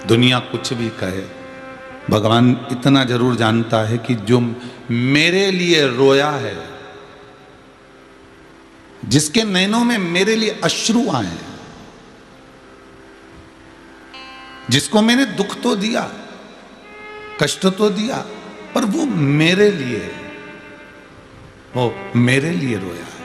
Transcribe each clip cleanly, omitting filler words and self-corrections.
दुनिया कुछ भी कहे, भगवान इतना जरूर जानता है कि जो मेरे लिए रोया है, जिसके नैनों में मेरे लिए अश्रु आए, जिसको मैंने दुख तो दिया, कष्ट तो दिया, पर वो मेरे लिए, वो मेरे लिए रोया है।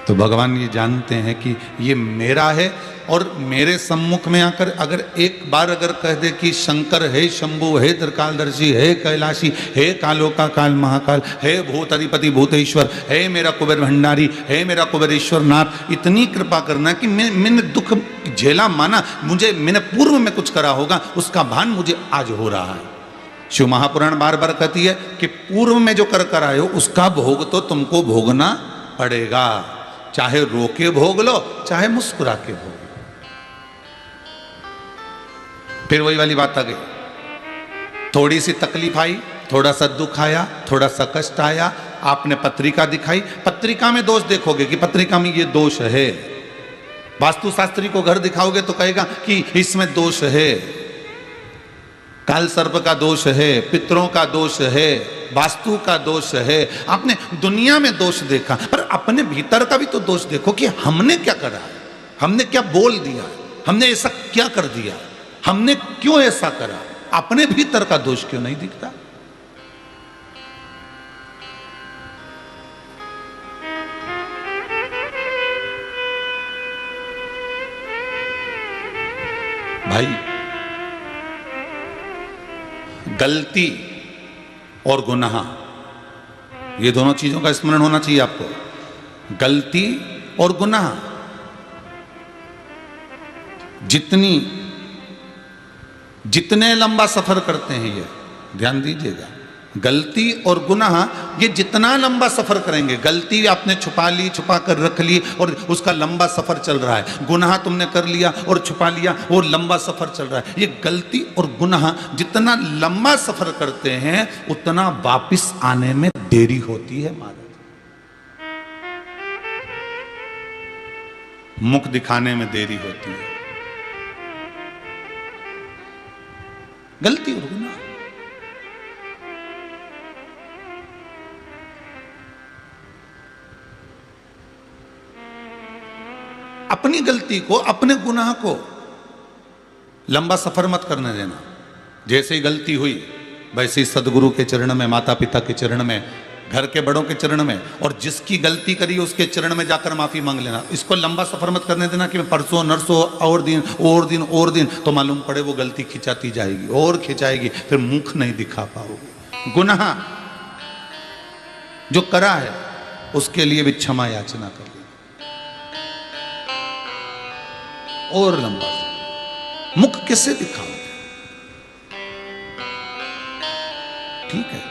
तो भगवान ये जानते हैं कि ये मेरा है, और मेरे सम्मुख में आकर अगर एक बार अगर कह दे कि शंकर है, शंभु है, त्रिकालदर्शी है, कैलाशी है, कालो का काल महाकाल है, भूत अधिपति भूतेश्वर है, मेरा कुबेर भंडारी है, मेरा कुबेरेश्वर नाथ, इतनी कृपा करना कि मैंने दुख झेला, माना मुझे मैंने पूर्व में कुछ करा होगा, उसका भान मुझे आज हो रहा है। शिव महापुराण बार बार कहती है कि पूर्व में जो कर आए हो उसका भोग तो तुमको भोगना पड़ेगा, चाहे रो के भोग लो, चाहे मुस्कुरा के भोग लो। फिर वही वाली बात आ गई, थोड़ी सी तकलीफ आई, थोड़ा सा दुख आया, थोड़ा सा कष्ट आया, आपने पत्रिका दिखाई, पत्रिका में दोष देखोगे कि पत्रिका में ये दोष है, वास्तुशास्त्री को घर दिखाओगे तो कहेगा कि इसमें दोष है, काल सर्प का दोष है, पितरों का दोष है, वास्तु का दोष है। आपने दुनिया में दोष देखा, पर अपने भीतर का भी तो दोष देखो कि हमने क्या करा, हमने क्या बोल दिया, हमने ऐसा क्या कर दिया, हमने क्यों ऐसा करा, अपने भीतर का दोष क्यों नहीं दिखता। भाई, गलती और गुनाह, ये दोनों चीजों का स्मरण होना चाहिए आपको। गलती और गुनाह, जितने लंबा सफर करते हैं, ये ध्यान दीजिएगा, गलती और गुनाह ये जितना लंबा सफर करेंगे, गलती आपने छुपा ली, छुपा कर रख ली और उसका लंबा सफर चल रहा है, गुनाह तुमने कर लिया और छुपा लिया और लंबा सफर चल रहा है। ये गलती और गुनाह जितना लंबा सफर करते हैं उतना वापिस आने में देरी होती है महाराज। मुख दिखाने में देरी होती है, गलती और गुनाह। अपनी गलती को, अपने गुनाह को लंबा सफर मत करने देना। जैसे ही गलती हुई वैसे ही सदगुरु के चरण में, माता पिता के चरण में, घर के बड़ों के चरण में, और जिसकी गलती करी उसके चरण में जाकर माफी मांग लेना। इसको लंबा सफर मत करने देना कि मैं परसों नरसों और दिन, तो मालूम पड़े वो गलती खिंचाती जाएगी और खिंचाएगी, फिर मुख नहीं दिखा पाओगे। गुनाह जो करा है उसके लिए भी क्षमा याचना कर, और लंबा मुख किससे दिखाओगे? ठीक है,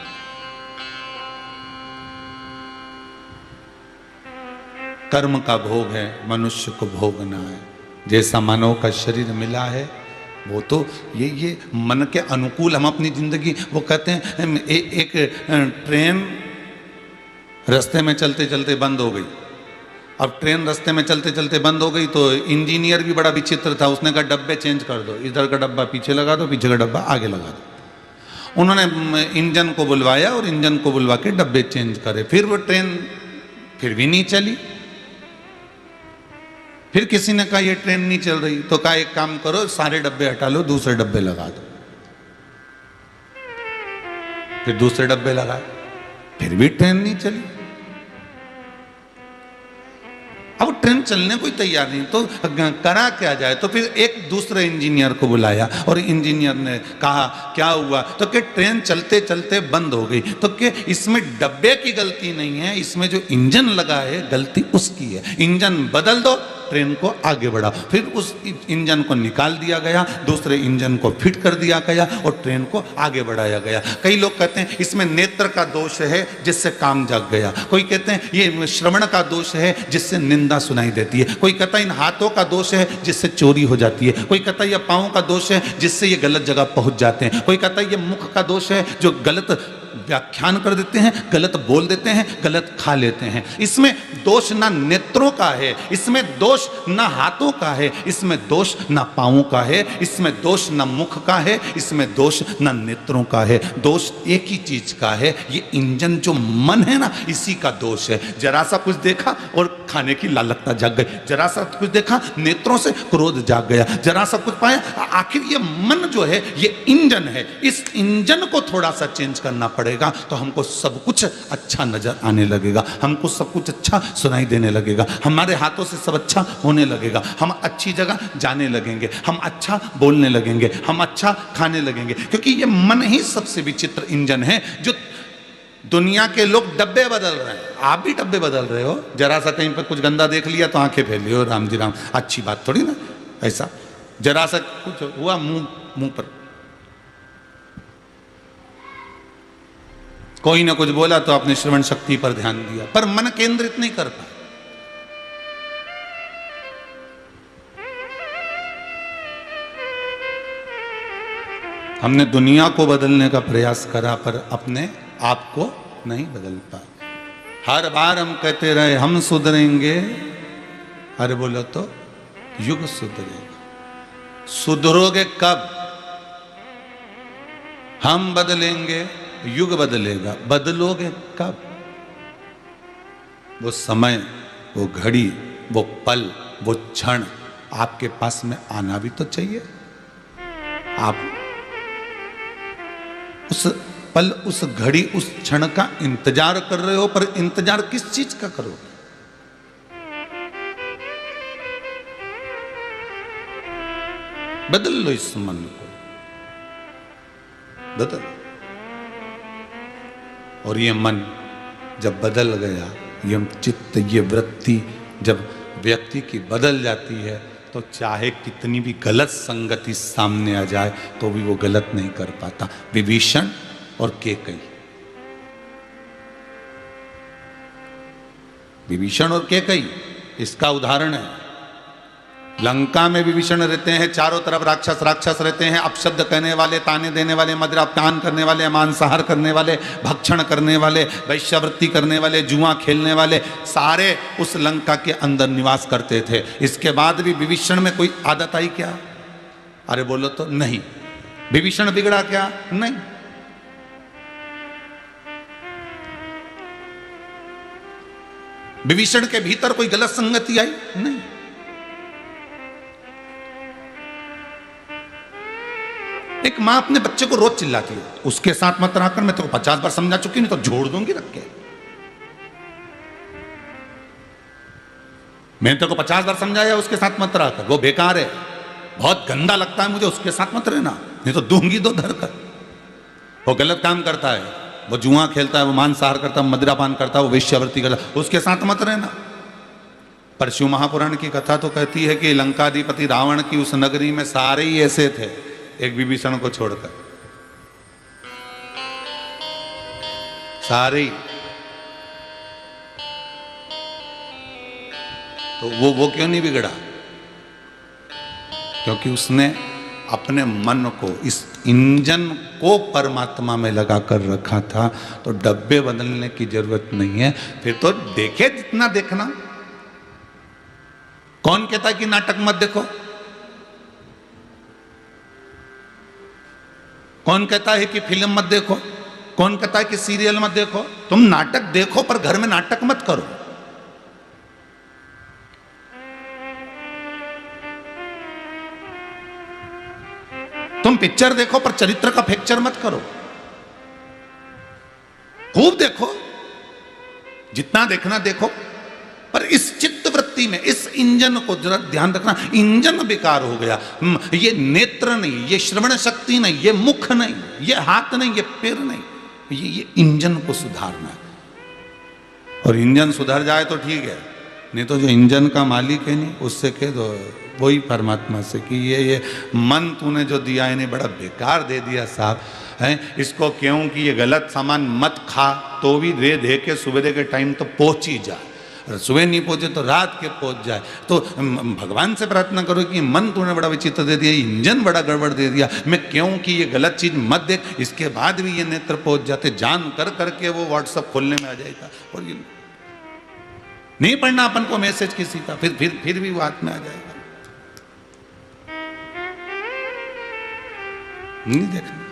कर्म का भोग है, मनुष्य को भोगना है। जैसा मानव का शरीर मिला है वो तो ये मन के अनुकूल हम अपनी जिंदगी, वो कहते हैं एक ट्रेन रास्ते में चलते चलते बंद हो गई। अब ट्रेन रास्ते में चलते चलते बंद हो गई तो इंजीनियर भी बड़ा विचित्र था, उसने कहा डब्बे चेंज कर दो, इधर का डब्बा पीछे लगा दो, पीछे का डब्बा आगे लगा दो। उन्होंने इंजन को बुलवाया और इंजन को बुलवा के डब्बे चेंज करे, फिर वो ट्रेन फिर भी नहीं चली। फिर किसी ने कहा ये ट्रेन नहीं चल रही, तो कहा एक काम करो, सारे डब्बे हटा लो, दूसरे डब्बे लगा दो। फिर दूसरे डब्बे लगाए, फिर भी ट्रेन नहीं चली। अब ट्रेन चलने को ही तैयार नहीं, तो करा क्या जाए? तो फिर एक दूसरे इंजीनियर को बुलाया और इंजीनियर ने कहा क्या हुआ? तो कि ट्रेन चलते चलते बंद हो गई। तो कि इसमें डब्बे की गलती नहीं है, इसमें जो इंजन लगा है गलती उसकी है। इंजन बदल दो, ट्रेन को आगे बढ़ाओ। फिर उस इंजन को निकाल दिया गया, दूसरे इंजन को फिट कर दिया गया और ट्रेन को आगे बढ़ाया गया। कई लोग कहते हैं इसमें नेत्र का दोष है जिससे काम जग गया, कोई कहते हैं ये श्रवण का दोष है जिससे निंदा सुनाई देती है, कोई कहता है इन हाथों का दोष है जिससे चोरी हो जाती है, कोई कहता है ये पाँव का दोष है जिससे ये गलत जगह पहुंच जाते हैं, कोई कहता है ये मुख का दोष है जो गलत व्याख्यान कर देते हैं, गलत बोल देते हैं, गलत खा लेते हैं। इसमें दोष ना नेत्रों का है, इसमें दोष ना हाथों का है, इसमें दोष ना पांवों का है, इसमें दोष ना मुख का है, इसमें दोष ना नेत्रों का है। दोष एक ही चीज का है, ये इंजन जो मन है ना, इसी का दोष है। जरा सा कुछ देखा और खाने की लालसा जाग गई, जरा सा कुछ देखा नेत्रों से क्रोध जाग गया, जरा सा कुछ पाया। आखिर ये मन जो है ये इंजन है, इस इंजन को थोड़ा सा चेंज करना पड़ेगा तो हमको सब कुछ अच्छा नजर आने लगेगा, हमको सब कुछ अच्छा सुनाई देने लगेगा, हमारे हाथों से सब अच्छा होने लगेगा, हम अच्छी जगह जाने लगेंगे, हम अच्छा बोलने लगेंगे, हम अच्छा खाने लगेंगे। क्योंकि ये मन ही सबसे विचित्र इंजन है। जो दुनिया के लोग डब्बे बदल रहे हैं, आप भी डब्बे बदल रहे हो। जरा सा कहीं पर कुछ गंदा देख लिया तो आंखें फेर लियो, राम जी राम, अच्छी बात थोड़ी ना। ऐसा जरा सा कुछ हुआ मुंह पर कोई ना कुछ बोला तो आपने श्रवण शक्ति पर ध्यान दिया, पर मन केंद्रित नहीं कर पाए। हमने दुनिया को बदलने का प्रयास करा पर अपने आप को नहीं बदल पाए। हर बार हम कहते रहे हम सुधरेंगे, अरे बोलो तो युग सुधरेगा। सुधरोगे कब? हम बदलेंगे, युग बदलेगा। बदलोगे कब? वो समय, वो घड़ी, वो पल, वो क्षण आपके पास में आना भी तो चाहिए। आप उस पल, उस घड़ी, उस क्षण का इंतजार कर रहे हो, पर इंतजार किस चीज का करो? बदल लो इस मन को, बदल। और ये मन जब बदल गया, ये चित्त, ये वृत्ति जब व्यक्ति की बदल जाती है तो चाहे कितनी भी गलत संगति सामने आ जाए तो भी वो गलत नहीं कर पाता। विभीषण और केकई, विभीषण और केकई इसका उदाहरण है। लंका में विभीषण रहते हैं, चारों तरफ राक्षस राक्षस रहते हैं, अपशब्द कहने वाले, ताने देने वाले, मदिरापान करने वाले, मांसाहार करने वाले, भक्षण करने वाले, वैश्यावृत्ति करने वाले, जुआ खेलने वाले, सारे उस लंका के अंदर निवास करते थे। इसके बाद भी विभीषण में कोई आदत आई क्या? अरे बोलो तो नहीं। विभीषण बिगड़ा क्या? नहीं। विभीषण के भीतर कोई गलत संगति आई? नहीं। एक मां अपने बच्चे को रोज चिल्लाती है, उसके साथ मत रहा कर, मैं तेरे को 50 बार समझा चुकी, नहीं तो जोड़ दूंगी रख के। मैंने तेरे को 50 बार समझाया, उसके साथ मत रहा कर, वो बेकार है, बहुत गंदा लगता है मुझे, उसके साथ मत रहना, नहीं तो दूंगी दो धर कर। वो गलत काम करता है, वो जुआ खेलता है, वो मांसाहार करता है, मदिरापान करता है, वो वेश्यावृत्ति करता है, उसके साथ मत रहना। पर शिव महापुराण की कथा तो कहती है कि लंकाधिपति रावण की उस नगरी में सारे ही ऐसे थे, एक विभीषण को छोड़कर सारे। तो वो क्यों नहीं बिगड़ा? क्योंकि उसने अपने मन को, इस इंजन को परमात्मा में लगा कर रखा था। तो डब्बे बदलने की जरूरत नहीं है। फिर तो देखे जितना देखना। कौन कहता है कि नाटक मत देखो? कौन कहता है कि फिल्म मत देखो? कौन कहता है कि सीरियल मत देखो? तुम नाटक देखो पर घर में नाटक मत करो। तुम पिक्चर देखो पर चरित्र का फ्रैक्चर मत करो। खूब देखो, जितना देखना देखो, पर इस चित्त वृत्ति में, इस इंजन को जरा ध्यान रखना। इंजन बेकार हो गया। ये नेत्र नहीं, ये श्रवण शक्ति नहीं, ये मुख नहीं, ये हाथ नहीं, ये पैर नहीं, ये इंजन को सुधारना है। और इंजन सुधर जाए तो ठीक है, नहीं तो जो इंजन का मालिक है नहीं, उससे कह दो, वही परमात्मा से कि ये मन तूने जो दिया है नहीं, बड़ा बेकार दे दिया साहब है। इसको क्यों कि ये गलत सामान मत खा, तो भी दे के सुबह के टाइम तो पहुंच ही जा। सुबह नहीं पहुंचे तो रात के पहुंच जाए। तो भगवान से प्रार्थना करो कि मन तूने बड़ा विचित्र दे दिया, इंजन बड़ा गड़बड़ दे दिया, मैं क्यों कि ये गलत चीज मत देख। इसके बाद भी ये नेत्र पहुंच जाते, जान कर करके वो व्हाट्सएप खोलने में आ जाएगा और ये नहीं पढ़ना अपन को मैसेज किसी का, फिर भी वो हाथ में आ जाएगा। नहीं देखना,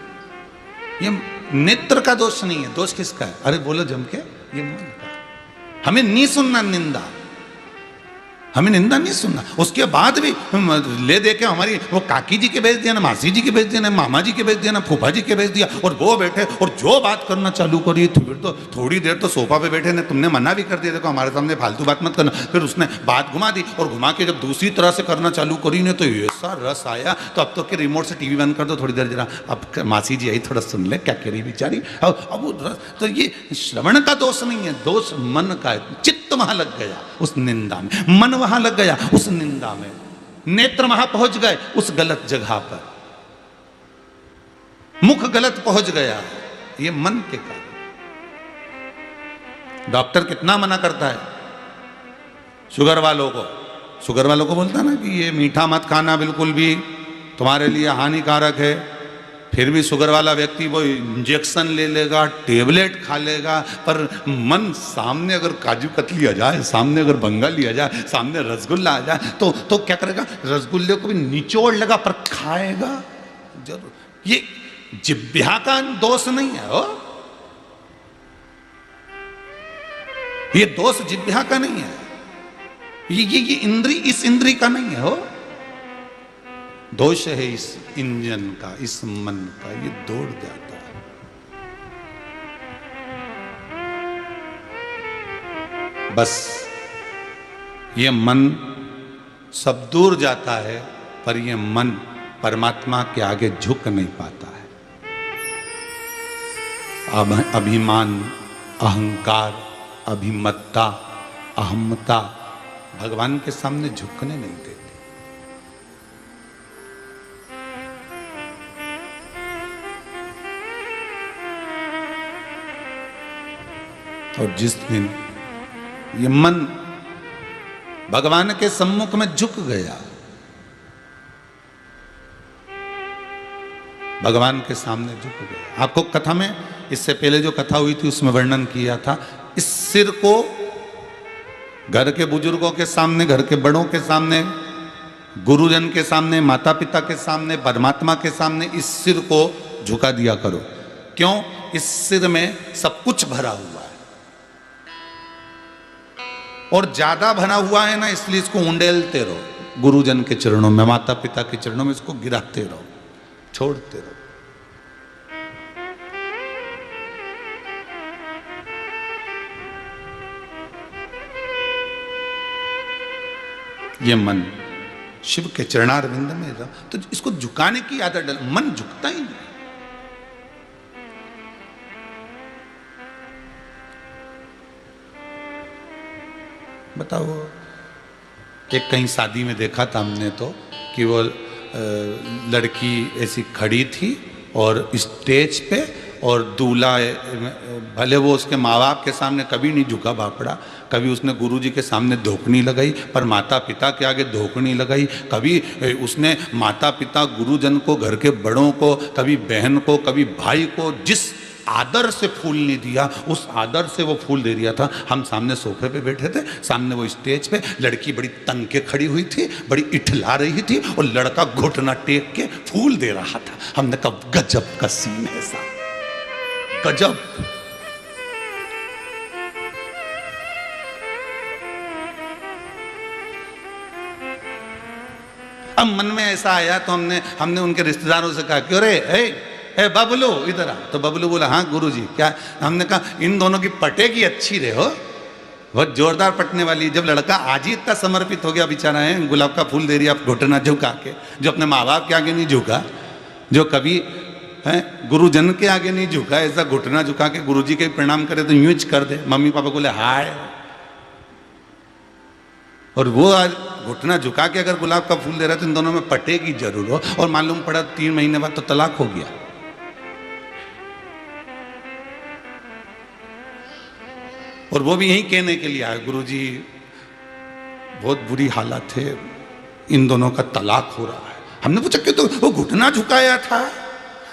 ये नेत्र का दोष नहीं है। दोष किसका है? अरे बोलो जम के, ये मन का। हमें नहीं सुनना निंदा, हमें निंदा नहीं सुनना। उसके बाद भी ले दे के हमारी वो काकी जी के भेज दिया ना, मासी जी के भेज दिया ना, मामा जी के भेज दिया ना, फूफा जी के भेज दिया, और वो बैठे और जो बात करना चालू करी। फिर तो थोड़ी देर तो सोफा पे बैठे ने, तुमने मना भी कर दिया देखो हमारे सामने फालतू बात मत करना। फिर उसने बात घुमा दी और घुमा के जब दूसरी तरह से करना चालू करी ने तो ऐसा रस आया। तो अब तो कि रिमोट से टीवी बंद कर दो थोड़ी देर जरा, अब मासी जी आई थोड़ा सुन ले क्या कह रही बेचारी। अब तो ये श्रवण का दोष नहीं है, दोष मन का है। चित्त वहां लग गया उस निंदा में, मन वहां लग गया उस निंदा में, नेत्र वहां पहुंच गए उस गलत जगह पर, मुख गलत पहुंच गया, ये मन के कारण। डॉक्टर कितना मना करता है शुगर वालों को बोलता है ना कि ये मीठा मत खाना, बिल्कुल भी तुम्हारे लिए हानिकारक है। फिर भी शुगर वाला व्यक्ति वो इंजेक्शन ले लेगा, टेबलेट खा लेगा, पर मन सामने अगर काजू कतली आ जाए, सामने अगर बंगाली आ जाए, सामने रसगुल्ला आ जाए तो क्या करेगा? रसगुल्ले को भी निचोड़ लेगा पर खाएगा जरूर। ये जिह्वा का दोष नहीं है हो, ये दोष जिह्वा का नहीं है, ये इंद्री इस इंद्री का नहीं है हो, दोष है इस इंजन का, इस मन का, ये दौड़ जाता है। बस ये मन सब दूर जाता है, पर ये मन परमात्मा के आगे झुक नहीं पाता है। अभिमान, अहंकार, अभिमत्ता, अहमता भगवान के सामने झुकने नहीं देते। और जिस दिन ये मन भगवान के सम्मुख में झुक गया, भगवान के सामने झुक गया। आपको कथा में इससे पहले जो कथा हुई थी उसमें वर्णन किया था, इस सिर को घर के बुजुर्गों के सामने, घर के बड़ों के सामने, गुरुजन के सामने, माता पिता के सामने, परमात्मा के सामने इस सिर को झुका दिया करो। क्यों? इस सिर में सब कुछ भरा हुआ है और ज्यादा भरा हुआ है ना, इसलिए इसको उंडेलते रहो गुरुजन के चरणों में, माता पिता के चरणों में इसको गिराते रहो, छोड़ते रहो। ये मन शिव के चरणारविंद में रहो, तो इसको झुकाने की आदत डाल, मन झुकता ही नहीं। बताओ, एक कहीं शादी में देखा था हमने तो कि वो लड़की ऐसी खड़ी थी और स्टेज पे, और दूल्हा भले वो उसके माँ बाप के सामने कभी नहीं झुका बापड़ा, कभी उसने गुरुजी के सामने धोखनी लगाई, पर माता पिता के आगे धोखनी लगाई, कभी उसने माता पिता गुरुजन को, घर के बड़ों को, कभी बहन को, कभी भाई को जिस आदर से फूल नहीं दिया, उस आदर से वो फूल दे दिया था। हम सामने सोफे पे बैठे थे, सामने वो स्टेज पे लड़की बड़ी तंग के खड़ी हुई थी, बड़ी इठला रही थी, और लड़का घुटना टेक के फूल दे रहा था। हमने कहा गजब का सीन है साहब, गजब। अब मन में ऐसा आया तो हमने उनके रिश्तेदारों से कहा कि अरे ए बबलू इधर आ। तो बबलू बोला हाँ गुरुजी क्या? हमने कहा इन दोनों की पटेगी अच्छी रहे हो, बहुत जोरदार पटने वाली। जब लड़का आज ही इतना समर्पित हो गया बेचारा है, गुलाब का फूल दे रही आप घुटना झुका के, जो अपने माँ बाप के आगे नहीं झुका, जो कभी है गुरुजन के आगे नहीं झुका, ऐसा घुटना झुका के गुरुजी के प्रणाम करे तो यूं कर दे, मम्मी पापा बोले हाय, और वो आज घुटना झुका के अगर गुलाब का फूल दे रहा है तो इन दोनों में पटेगी जरूर हो। और मालूम पड़ा 3 महीने बाद तो तलाक हो गया। और वो भी यही कहने के लिए आए, गुरुजी बहुत बुरी हालत है, इन दोनों का तलाक हो रहा है। हमने पूछा कि तो वो घुटना झुकाया था।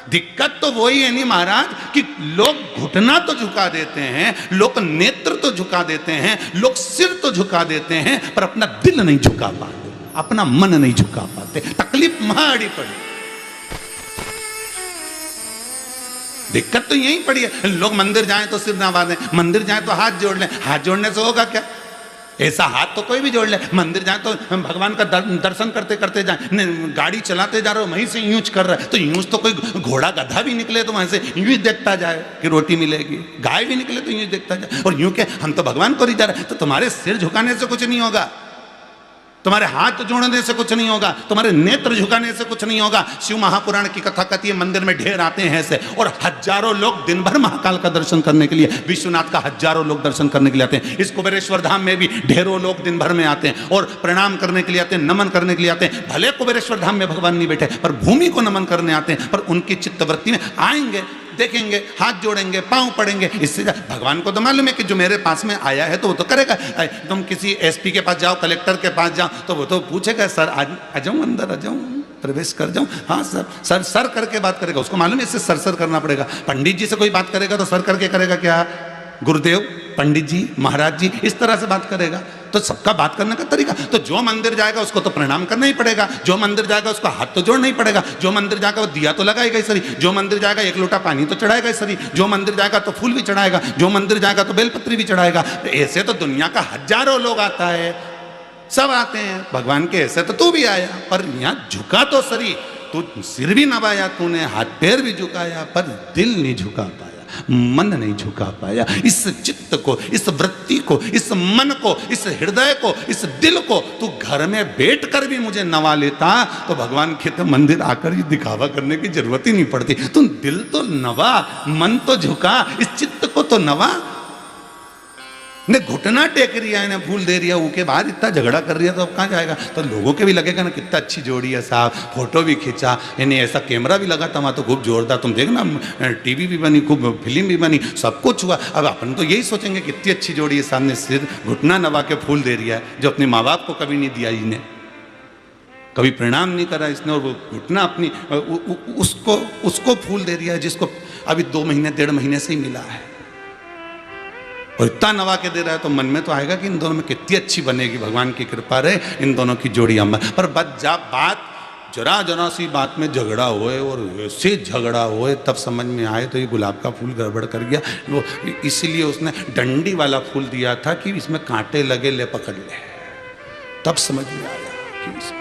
दिक्कत तो वही है नहीं महाराज कि लोग घुटना तो झुका देते हैं, लोग नेत्र तो झुका देते हैं, लोग सिर तो झुका देते हैं, पर अपना दिल नहीं झुका पाते, अपना मन नहीं झुका पाते। तकलीफ महाड़ी पड़ी, दिक्कत तो यही पड़ी है। लोग मंदिर जाएं तो सिर ना बांधें, मंदिर जाएं तो हाथ जोड़ लें, हाथ जोड़ने से होगा क्या? ऐसा हाथ तो कोई भी जोड़ ले। मंदिर जाए तो भगवान का दर्शन करते करते जाए, गाड़ी चलाते जा रहे हो वहीं से यूज कर रहा है तो यूज तो कोई घोड़ा गधा भी निकले तो वहां से यूं देखता जाए कि रोटी मिलेगी, गाय भी निकले तो यूं देखता जाए। और यूं के हम तो भगवान को नहीं जा रहे, तो तुम्हारे सिर झुकाने से कुछ नहीं होगा, तुम्हारे हाथ जोड़ने से कुछ नहीं होगा, तुम्हारे नेत्र झुकाने से कुछ नहीं होगा। शिव महापुराण की कथा कहती है मंदिर में ढेर आते हैं ऐसे, और हजारों लोग दिन भर महाकाल का दर्शन करने के लिए, विश्वनाथ का हजारों लोग दर्शन करने के लिए आते हैं। इस कुबेरेश्वर धाम में भी ढेरों लोग दिन भर में आते हैं और प्रणाम करने के लिए आते हैं, नमन करने के लिए आते हैं। भले कुबेरेश्वर धाम में भगवान नहीं बैठे पर भूमि को नमन करने आते हैं, पर उनकी चित्तवृत्ति में आएंगे, देखेंगे, हाथ जोड़ेंगे, पांव पड़ेंगे। इससे भगवान को तो मालूम है कि जो मेरे पास में आया है तो वो तो करेगा। तुम किसी एसपी के पास जाओ, कलेक्टर के पास जाओ तो वो तो पूछेगा सर आ जाऊं, अंदर आ जाऊं, प्रवेश कर जाऊं? हाँ सर, सर सर करके बात करेगा, उसको मालूम है इससे सर सर करना पड़ेगा। पंडित जी से कोई बात करेगा तो सर करके करेगा क्या? गुरुदेव, पंडित जी, महाराज जी, इस तरह से बात करेगा। तो सबका बात करने का तरीका, तो जो मंदिर जाएगा उसको तो प्रणाम करना ही पड़ेगा, जो मंदिर जाएगा उसको हाथ तो जोड़ना ही पड़ेगा, जो मंदिर जाएगा वो दिया तो लगाएगा ही सरी, जो मंदिर जाएगा एक लोटा पानी तो चढ़ाएगा ही सरी, जो मंदिर जाएगा तो फूल भी चढ़ाएगा, जो मंदिर जाएगा तो बेलपत्री भी चढ़ाएगा। ऐसे तो दुनिया का हजारों लोग आता है, सब आते हैं भगवान के, ऐसे तो तू भी आया, पर यहाँ झुका तो सरी, तू सिर भी नवाया तूने, हाथ पैर भी झुकाया, पर दिल नहीं झुका पाया, मन नहीं झुका पाया। इस चित्त को, इस वृत्ति को, इस मन को, इस हृदय को, इस दिल को तू घर में बैठकर भी मुझे नवा लेता तो भगवान के तो मंदिर आकर ही दिखावा करने की जरूरत ही नहीं पड़ती। तू दिल तो नवा, मन तो झुका, इस चित्त को तो नवा। ने घुटना टेक रिया है, फूल दे रिया, उसके बाद इतना झगड़ा कर रिया तो अब कहाँ जाएगा? तो लोगों के भी लगेगा ना कितना अच्छी जोड़ी है साहब, फोटो भी खींचा, यानी ऐसा कैमरा भी लगा था वहाँ तो खूब जोरदार, तुम देखना टीवी भी बनी, खूब फिल्म भी बनी, सब कुछ हुआ। अब अपन तो यही सोचेंगे कितनी अच्छी जोड़ी है, सामने सिर घुटना नवा के फूल दे रिया है, जो अपने माँ बाप को कभी नहीं दिया इसने, कभी प्रणाम नहीं करा इसने, और वो घुटना अपनी उसको फूल दे रिया है जिसको अभी 2 महीने 1.5 महीने से ही मिला है, और इतना नवा के दे रहा है। तो मन में तो आएगा कि इन दोनों में कितनी अच्छी बनेगी, भगवान की कृपा रहे, इन दोनों की जोड़ी अम्मा। पर बात जरा सी बात में झगड़ा होए और ऐसे झगड़ा होए तब समझ में आए तो ये गुलाब का फूल गड़बड़ कर गया। वो इसीलिए उसने डंडी वाला फूल दिया था कि इसमें कांटे लगे, ले पकड़ ले, तब समझ में आया कि इसमें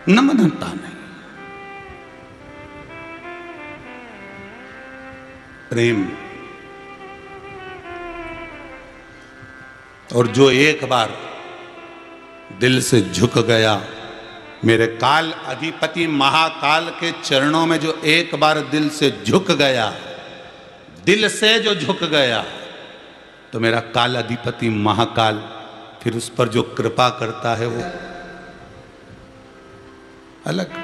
नम्रता नहीं, प्रेम। और जो एक बार दिल से झुक गया, मेरे काल अधिपति महाकाल के चरणों में जो एक बार दिल से झुक गया, दिल से जो झुक गया, तो मेरा काल अधिपति महाकाल फिर उस पर जो कृपा करता है वो अलग।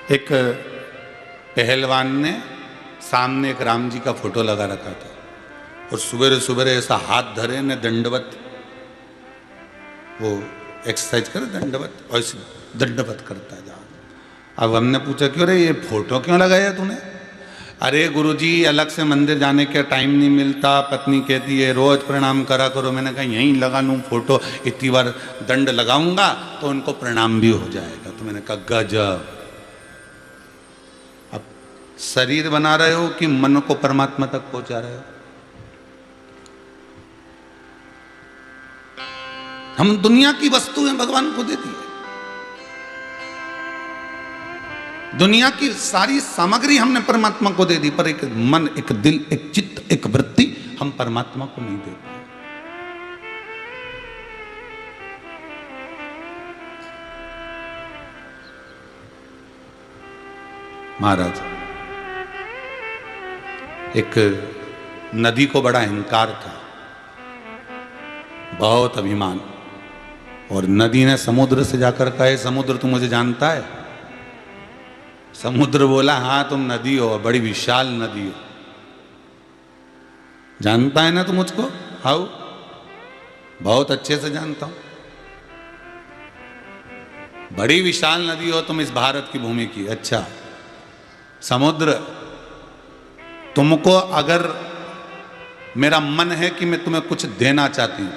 एक पहलवान ने सामने एक राम जी का फोटो लगा रखा था और सुबह सुबह ऐसा हाथ धरे ने दंडवत, वो एक्सरसाइज करे दंडवत, ऐसे दंडवत करता जा। अब हमने पूछा क्यों रे ये फोटो क्यों लगाया तूने? अरे गुरुजी अलग से मंदिर जाने का टाइम नहीं मिलता, पत्नी कहती है रोज प्रणाम करा करो। मैंने कहा यहीं लगा लूँ फोटो, इतनी बार दंड लगाऊंगा तो उनको प्रणाम भी हो जाएगा। तो मैंने कहा गजब, अब शरीर बना रहे हो कि मन को परमात्मा तक पहुंचा रहे हो? हम दुनिया की वस्तुएं भगवान को देती है, दुनिया की सारी सामग्री हमने परमात्मा को दे दी, पर एक मन, एक दिल, एक चित्त, एक वृत्ति हम परमात्मा को नहीं दे पाए। महाराज, एक नदी को बड़ा अहंकार था, बहुत अभिमान। और नदी ने समुद्र से जाकर कहा, समुद्र तू मुझे जानता है? समुद्र बोला, हाँ तुम नदी हो, बड़ी विशाल नदी हो। जानता है ना तू मुझको? हाउ? बहुत अच्छे से जानता हूं। बड़ी विशाल नदी हो तुम इस भारत की भूमि की। अच्छा समुद्र, तुमको अगर मेरा मन है कि मैं तुम्हें कुछ देना चाहती हूं,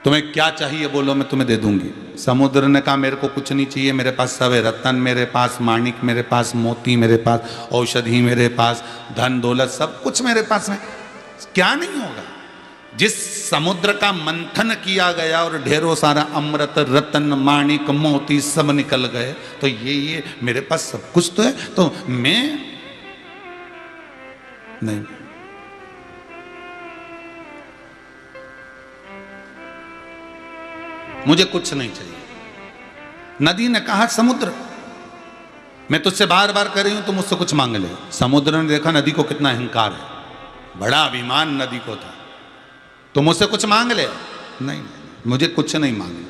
तुम्हें क्या चाहिए बोलो, मैं तुम्हें दे दूंगी। समुद्र ने कहा मेरे को कुछ नहीं चाहिए, मेरे पास सब है, रतन मेरे पास, माणिक मेरे पास, मोती मेरे पास, औषधि मेरे पास, धन दौलत सब कुछ मेरे पास में। क्या नहीं होगा? जिस समुद्र का मंथन किया गया और ढेरों सारा अमृत रतन माणिक मोती सब निकल गए, तो ये मेरे पास सब कुछ तो है, तो मैं नहीं। मुझे कुछ नहीं चाहिए। नदी ने कहा समुद्र, मैं तुझसे बार बार कर रही हूं, तुम मुझसे कुछ मांग ले। समुद्र ने देखा नदी को कितना अहंकार है, बड़ा अभिमान नदी को था। तुम मुझसे कुछ मांग ले। नहीं, मुझे कुछ नहीं मांगना।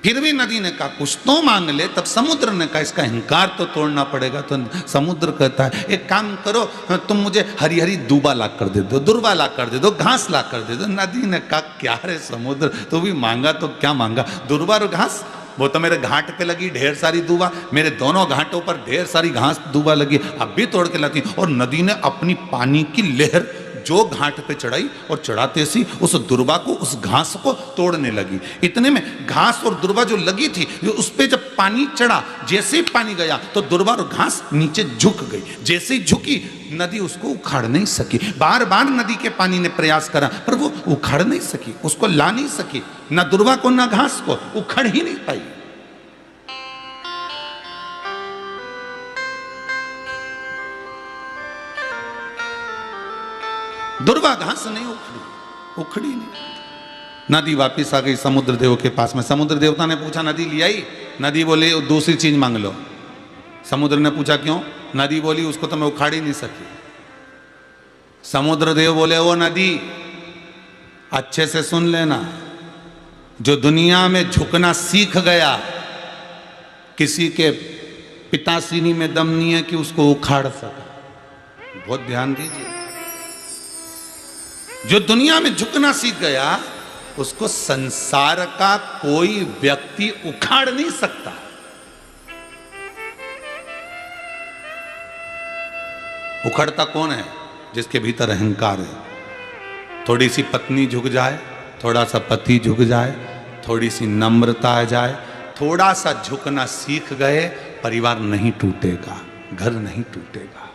फिर भी नदी ने कहा कुछ तो मांग ले। तब समुद्र ने कहा इसका अहंकार तो तोड़ना पड़ेगा। तो समुद्र कहता है एक काम करो, तुम मुझे हरी हरी दूबा ला कर दे दो, दुर्बा ला कर दे दो, घास ला कर दे दो। नदी ने कहा क्या रे समुद्र, तू भी मांगा तो क्या मांगा, दुर्बा और घास? वो तो मेरे घाट पे लगी ढेर सारी दूबा, मेरे दोनों घाटों पर ढेर सारी घास दूबा लगी, अब भी तोड़ के लाती। और नदी ने अपनी पानी की लहर जो घाट पे चढ़ाई और चढ़ाते सी उस दुर्बा को, उस घास को तोड़ने लगी। इतने में घास और दुर्बा जो लगी थी, उस पे जब पानी चढ़ा, जैसे ही पानी गया तो दुर्बा और घास नीचे झुक गई। जैसे ही झुकी नदी उसको उखाड़ नहीं सकी। बार बार नदी के पानी ने प्रयास करा पर वो उखाड़ नहीं सकी, उसको ला नहीं सकी, ना दुर्बा को ना घास को, उखड़ ही नहीं पाई। दुर्बा घास नहीं उखड़ी नहीं। नदी वापिस आ गई समुद्र देव के पास में। समुद्र देवता ने पूछा नदी ले आई? नदी बोले दूसरी चीज मांग लो। समुद्र ने पूछा क्यों? नदी बोली उसको तो मैं उखाड़ ही नहीं सकी। समुद्र देव बोले वो नदी अच्छे से सुन लेना, जो दुनिया में झुकना सीख गया, किसी के पितासीनी में दम नहीं है कि उसको उखाड़ सका। बहुत ध्यान दीजिए, जो दुनिया में झुकना सीख गया उसको संसार का कोई व्यक्ति उखाड़ नहीं सकता। उखड़ता कौन है? जिसके भीतर अहंकार है। थोड़ी सी पत्नी झुक जाए, थोड़ा सा पति झुक जाए, थोड़ी सी नम्रता आ जाए, थोड़ा सा झुकना सीख गए, परिवार नहीं टूटेगा, घर नहीं टूटेगा,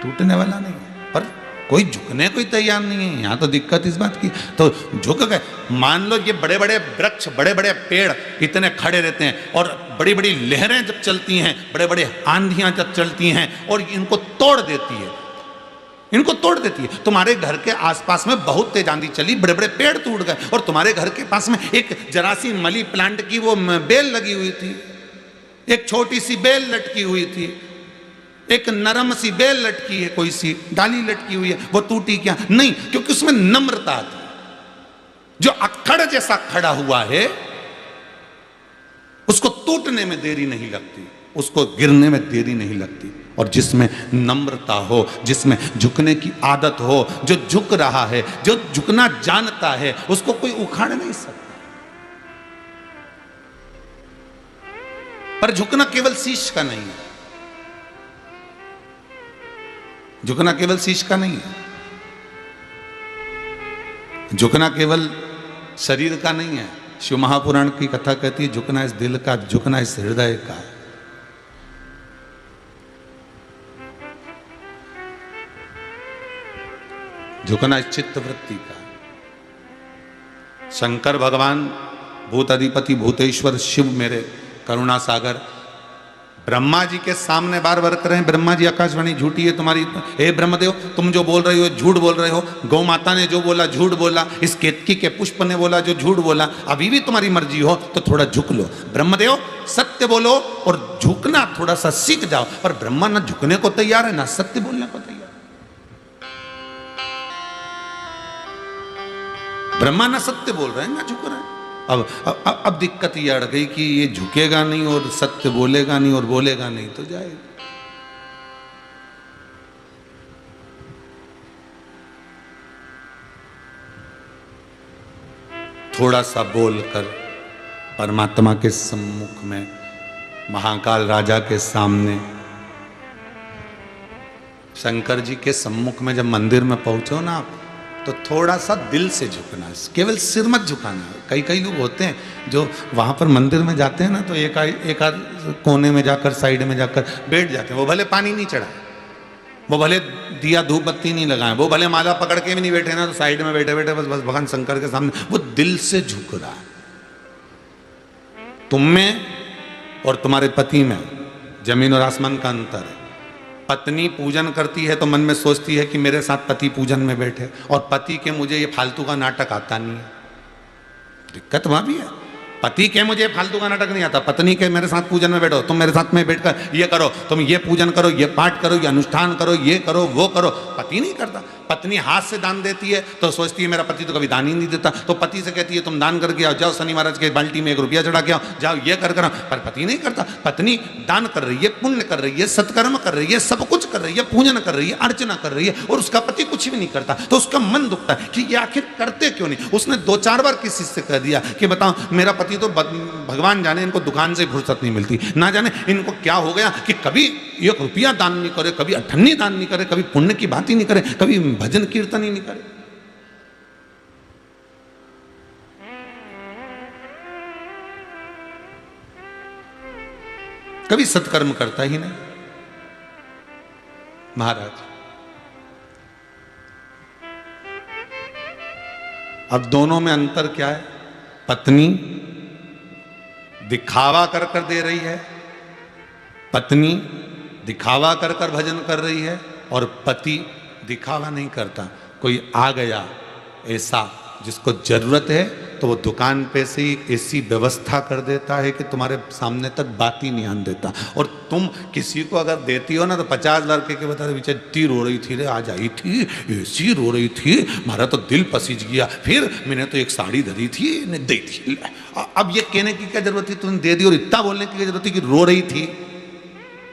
टूटने वाला नहीं है। पर कोई झुकने को तैयार नहीं है। यहां तो दिक्कत इस बात की, तो झुक गए। मान लो ये बड़े बड़े वृक्ष, बड़े बड़े पेड़ इतने खड़े रहते हैं और बड़ी बड़ी लहरें जब चलती हैं, बड़े बड़े आंधियां जब चलती हैं और इनको तोड़ देती है, इनको तोड़ देती है। तुम्हारे घर के आसपास में बहुत तेज आंधी चली, बड़े बड़े पेड़ टूट गए और तुम्हारे घर के पास में एक जरा सी मनी प्लांट की वो बेल लगी हुई थी, एक छोटी सी बेल लटकी हुई थी, एक नरम सी बेल लटकी है, कोई सी डाली लटकी हुई है, वो टूटी क्या? नहीं, क्योंकि उसमें नम्रता थी। जो अक्खड़ जैसा खड़ा हुआ है उसको टूटने में देरी नहीं लगती, उसको गिरने में देरी नहीं लगती। और जिसमें नम्रता हो, जिसमें झुकने की आदत हो, जो झुक रहा है, जो झुकना जानता है, उसको कोई उखाड़ नहीं सकता। पर झुकना केवल शीश का नहीं है, झुकना केवल शीश का नहीं है, झुकना केवल शरीर का नहीं है। शिव महापुराण की कथा कहती है झुकना इस दिल का, झुकना इस हृदय का। झुकना इस चित्त वृत्ति का। शंकर भगवान, भूत अधिपति भूतेश्वर शिव मेरे करुणा सागर, ब्रह्मा जी के सामने बार बार कर रहे हैं, ब्रह्मा जी आकाशवाणी झूठी है तुम्हारी, हे ब्रह्मदेव तुम जो बोल रहे हो झूठ बोल रहे हो, गौ माता ने जो बोला झूठ बोला, इस केतकी के पुष्प ने बोला जो झूठ बोला, अभी भी तुम्हारी मर्जी हो तो थोड़ा झुक लो। ब्रह्मदेव सत्य बोलो और झुकना थोड़ा सा सीख जाओ। पर ब्रह्मा ना झुकने को तैयार है ना सत्य बोलने को तैयार। ब्रह्मा ना सत्य बोल रहे हैं ना झुक रहे हैं। अब दिक्कत ये अड़ गई कि ये झुकेगा नहीं और सत्य बोलेगा नहीं और बोलेगा नहीं तो जाएगा। थोड़ा सा बोलकर परमात्मा के सम्मुख में, महाकाल राजा के सामने, शंकर जी के सम्मुख में जब मंदिर में पहुंचो ना आप, तो थोड़ा सा दिल से झुकना है, केवल सिर मत झुकाना है। कई लोग होते हैं जो वहां पर मंदिर में जाते हैं ना, तो एक आध कोने में जाकर, साइड में जाकर बैठ जाते हैं। वो भले पानी नहीं चढ़ाए, वो भले दिया धूप बत्ती नहीं लगाए, वो भले माला पकड़ के भी नहीं बैठे ना, तो साइड में बैठे बैठे बस भगवान शंकर के सामने वो दिल से झुक रहा है। तुम में और तुम्हारे पति में जमीन और आसमान का अंतर है। पत्नी पूजन करती है तो मन में सोचती है कि मेरे साथ पति पूजन में बैठे, और पति के मुझे ये फालतू का नाटक आता नहीं है। दिक्कत वहां भी है। पति के मुझे फालतू का नाटक नहीं आता, पत्नी के मेरे साथ पूजन में बैठो, तुम मेरे साथ में बैठकर ये करो, तुम ये पूजन करो, ये पाठ करो, ये अनुष्ठान करो, ये करो, वो करो। पति नहीं करता। पत्नी हाथ से दान देती है तो सोचती है मेरा पति तो कभी दान ही नहीं देता, तो पति से कहती है तुम दान करके आओ, जाओ शनि महाराज के बाल्टी में 1 रुपया चढ़ा के आओ, जाओ ये कर कर आओ। पर पति नहीं करता। पत्नी दान कर रही है, पुण्य कर रही है, सत्कर्म कर रही है, सब कुछ कर रही है, पूजन कर रही है, अर्चना कर रही है, और उसका पति कुछ भी नहीं करता। तो उसका मन दुखता है कि ये आखिर करते क्यों नहीं। उसने 2-4 बार किसी से कह दिया कि बताओ मेरा पति तो भगवान जाने इनको दुकान से फुर्सत नहीं मिलती, ना जाने इनको क्या हो गया कि कभी 1 रुपया दान नहीं करे, कभी अठन्नी दान नहीं करे, कभी पुण्य की बात ही नहीं करे, कभी भजन कीर्तन ही नहीं करे। कभी सत्कर्म करता ही नहीं। महाराज अब दोनों में अंतर क्या है? पत्नी दिखावा कर कर दे रही है, पत्नी दिखावा कर कर भजन कर रही है, और पति दिखावा नहीं करता। कोई आ गया ऐसा जिसको जरूरत है तो वो दुकान पे से ही ऐसी व्यवस्था कर देता है कि तुम्हारे सामने तक बात ही नहीं आने देता। और तुम किसी को अगर देती हो ना तो 50 लड़के के बता रहे पीछे इतनी रो रही थी रे, आज आई थी ऐसी रो रही थी, हमारा तो दिल पसीज गया, फिर मैंने तो एक साड़ी धरी थी ने दी थी। अब ये कहने की क्या जरूरत थी, तुमने दे दी, और इतना बोलने की क्या जरूरत थी कि रो रही थी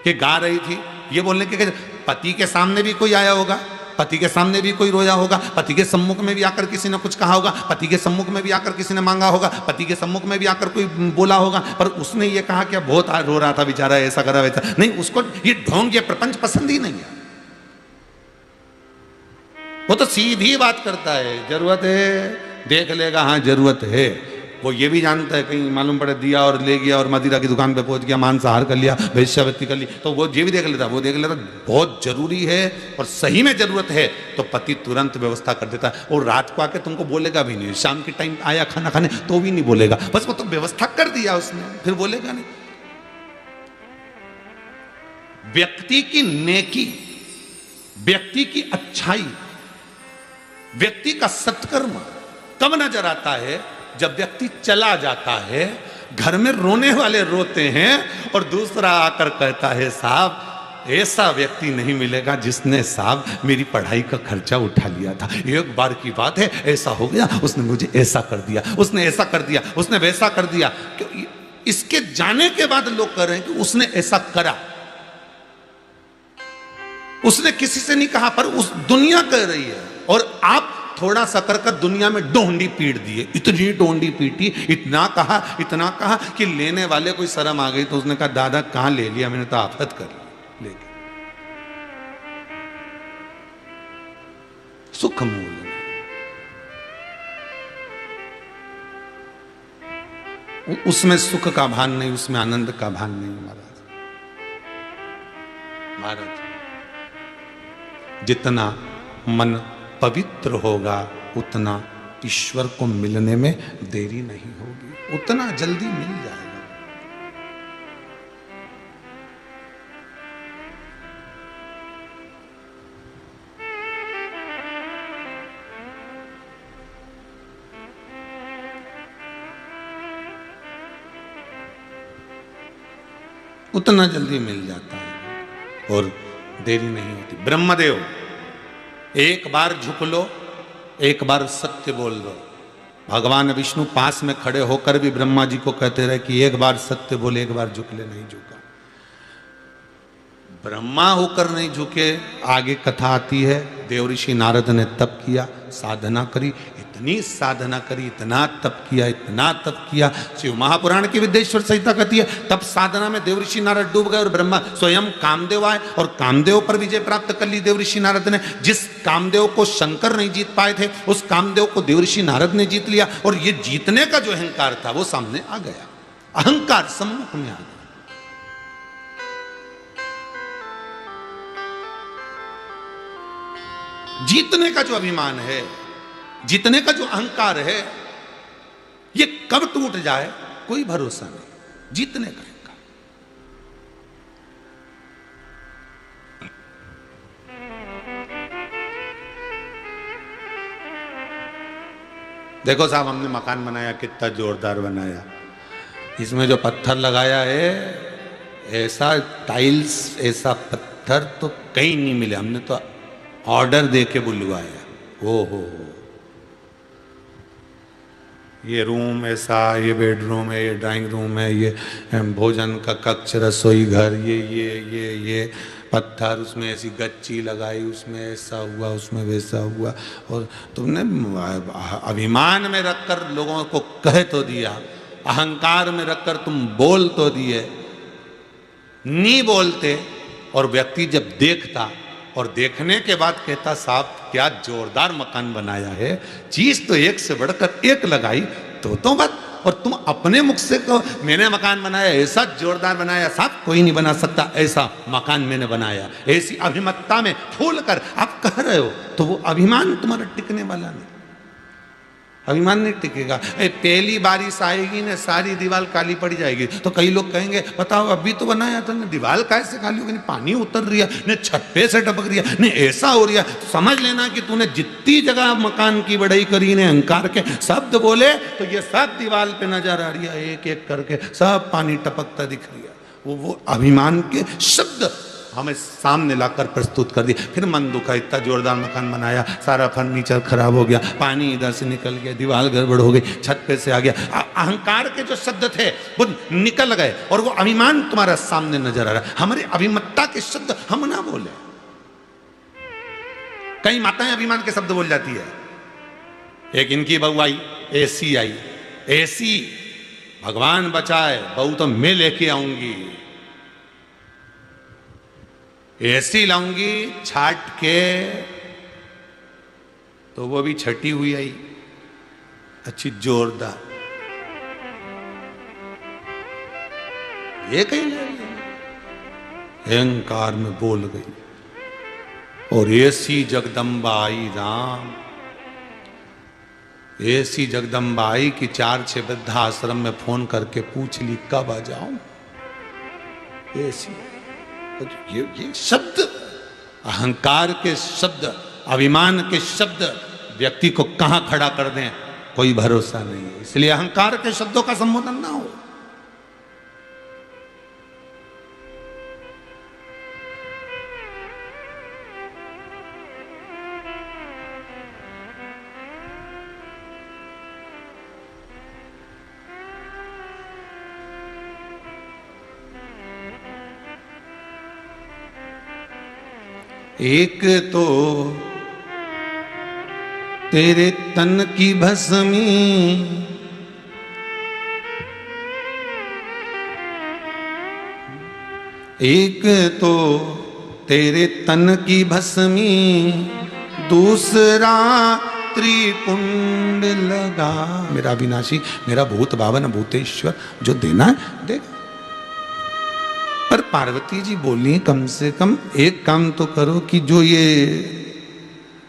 कि गा रही थी, ये बोलने की क्या? पति के सामने भी कोई आया होगा, पति के सामने भी कोई रोया होगा, पति के सम्मुख में भी आकर किसी ने कुछ कहा होगा, पति के सम्मुख में भी आकर किसी ने मांगा होगा, पति के सम्मुख में भी आकर कोई बोला होगा, पर उसने ये कहा कि बहुत रो रहा था बेचारा, ऐसा करा वैसा नहीं। उसको ये ढोंग, ये प्रपंच पसंद ही नहीं है। वो तो सीधी बात करता है, जरूरत है देख लेगा, हाँ जरूरत है। वो ये भी जानता है कहीं मालूम पड़े दिया और ले गया और मदिरा की दुकान पे पहुंच गया, मांसाहार कर लिया, वेश्यावृत्ति कर ली, तो वो ये भी देख लेता, वो देख लेता। बहुत जरूरी है और सही में जरूरत है तो पति तुरंत व्यवस्था कर देता है। और रात को आके तुमको बोलेगा भी नहीं, शाम के टाइम आया खाना खाने तो भी नहीं बोलेगा, बस वो तो व्यवस्था कर दिया उसने, फिर बोलेगा नहीं। व्यक्ति की नेकी, व्यक्ति की अच्छाई, व्यक्ति का सत्कर्म कब नजर आता है? जब व्यक्ति चला जाता है, घर में रोने वाले रोते हैं और दूसरा आकर कहता है साहब ऐसा व्यक्ति नहीं मिलेगा जिसने साहब मेरी पढ़ाई का खर्चा उठा लिया था, एक बार की बात है ऐसा हो गया, उसने मुझे ऐसा कर दिया, उसने ऐसा कर दिया, उसने वैसा कर दिया। इसके जाने के बाद लोग कह रहे हैं कि उसने ऐसा करा, उसने किसी से नहीं कहा, पर उस दुनिया कह रही है। और आप थोड़ा सा कर दुनिया में डोंडी पीट दिए, इतनी डोंडी पीटी, इतना कहा कि लेने वाले कोई शर्म आ गई, तो उसने कहा दादा कहां ले लिया, मैंने तो आफत कर ली। लेकिन सुख मूल उसमें सुख का भान नहीं, उसमें आनंद का भान नहीं। महाराज जितना मन पवित्र होगा उतना ईश्वर को मिलने में देरी नहीं होगी, उतना जल्दी मिल जाएगा। उतना जल्दी मिल जाता है और देरी नहीं होती। ब्रह्मदेव एक बार झुक लो, एक बार सत्य बोल दो, भगवान विष्णु पास में खड़े होकर भी ब्रह्मा जी को कहते रहे कि एक बार सत्य बोले, एक बार झुक ले, नहीं झुका। ब्रह्मा होकर नहीं झुके। आगे कथा आती है, देव ऋषि नारद ने तप किया, साधना करी, इतनी साधना करी, इतना तप किया, इतना तप किया। शिव महापुराण की विद्येश्वर संहिता कहती है तप साधना में देव ऋषि नारद डूब गए और ब्रह्मा स्वयं कामदेव आए और कामदेव पर विजय प्राप्त कर ली देव ऋषि नारद ने। जिस कामदेव को शंकर नहीं जीत पाए थे, उस कामदेव को देव ऋषि नारद ने जीत लिया। और ये जीतने का जो अहंकार था वो सामने आ गया, अहंकार सम्मुख में आ गया। जीतने का जो अभिमान है, जीतने का जो अहंकार है, ये कब टूट जाए कोई भरोसा नहीं। जीतने का अहंकार। देखो साहब, हमने मकान बनाया, कितना जोरदार बनाया। इसमें जो पत्थर लगाया है, ऐसा टाइल्स, ऐसा पत्थर तो कहीं नहीं मिले। हमने तो ऑर्डर दे के बुलवाया। हो ये रूम ऐसा, ये बेडरूम है, ये ड्राइंग रूम है, ये भोजन का कक्ष, रसोई घर, ये पत्थर, उसमें ऐसी गच्ची लगाई, उसमें ऐसा हुआ, उसमें वैसा हुआ। और तुमने अभिमान में रखकर लोगों को कह तो दिया, अहंकार में रखकर तुम बोल तो दिए। नहीं बोलते और व्यक्ति जब देखता और देखने के बाद कहता साहब क्या जोरदार मकान बनाया है, चीज तो एक से बढ़कर एक लगाई, तो बात। और तुम अपने मुख से कहो मैंने मकान बनाया, ऐसा जोरदार बनाया, साहब कोई नहीं बना सकता ऐसा मकान मैंने बनाया। ऐसी अभिमतता में फूल कर आप कह रहे हो, तो वो अभिमान तुम्हारा टिकने वाला नहीं, अभिमान नहीं टिकेगा। पहली बारिश आएगी ना, सारी दीवार काली पड़ जाएगी। तो कई लोग कहेंगे बताओ अभी तो बनाया था ना, दीवार कैसे काली होगी, पानी उतर रही है न, छत पे से टपक रही है न, ऐसा हो रहा है। तो समझ लेना कि तूने जितनी जगह मकान की बढ़ाई करी ने, अहंकार के शब्द बोले, तो ये सब दीवार पे नजर आ रही है, एक एक करके सब पानी टपकता दिख रही है। वो अभिमान के शब्द हमें सामने लाकर प्रस्तुत कर दिया। फिर मन दुखा, इतना जोरदार मकान बनाया, सारा फर्नीचर खराब हो गया, पानी इधर से निकल गया, दीवार गड़बड़ हो गई, छत पे से आ गया। अहंकार के जो शब्द थे वो निकल गए और वो अभिमान तुम्हारा सामने नजर आ रहा है। हमारे अभिमतता के शब्द हम ना बोले। कई माताएं अभिमान के शब्द बोल जाती है। एक इनकी बहू आई, एसी आई, एसी भगवान बचाए, बहू तो मैं लेके आऊंगी, ऐसी लाऊंगी छाट के। तो वो भी छटी हुई आई, अच्छी जोरदार। ये कहीं अहंकार में बोल गई। और ऐसी जगदम्बा आई, राम, ऐसी जगदम्बा आई कि 4-6 वृद्धाश्रम में फोन करके पूछ ली कब आ जाऊं। ऐसी ये शब्द, अहंकार के शब्द, अभिमान के शब्द व्यक्ति को कहां खड़ा कर दें कोई भरोसा नहीं है। इसलिए अहंकार के शब्दों का संबोधन ना हो। एक तो तेरे तन की भस्मी, एक तो तेरे तन की भस्मी, दूसरा त्रिपुंड लगा। मेरा अविनाशी, मेरा भूत भावन भूतेश्वर, जो देना है देगा। पर पार्वती जी बोली कम से कम एक काम तो करो कि जो ये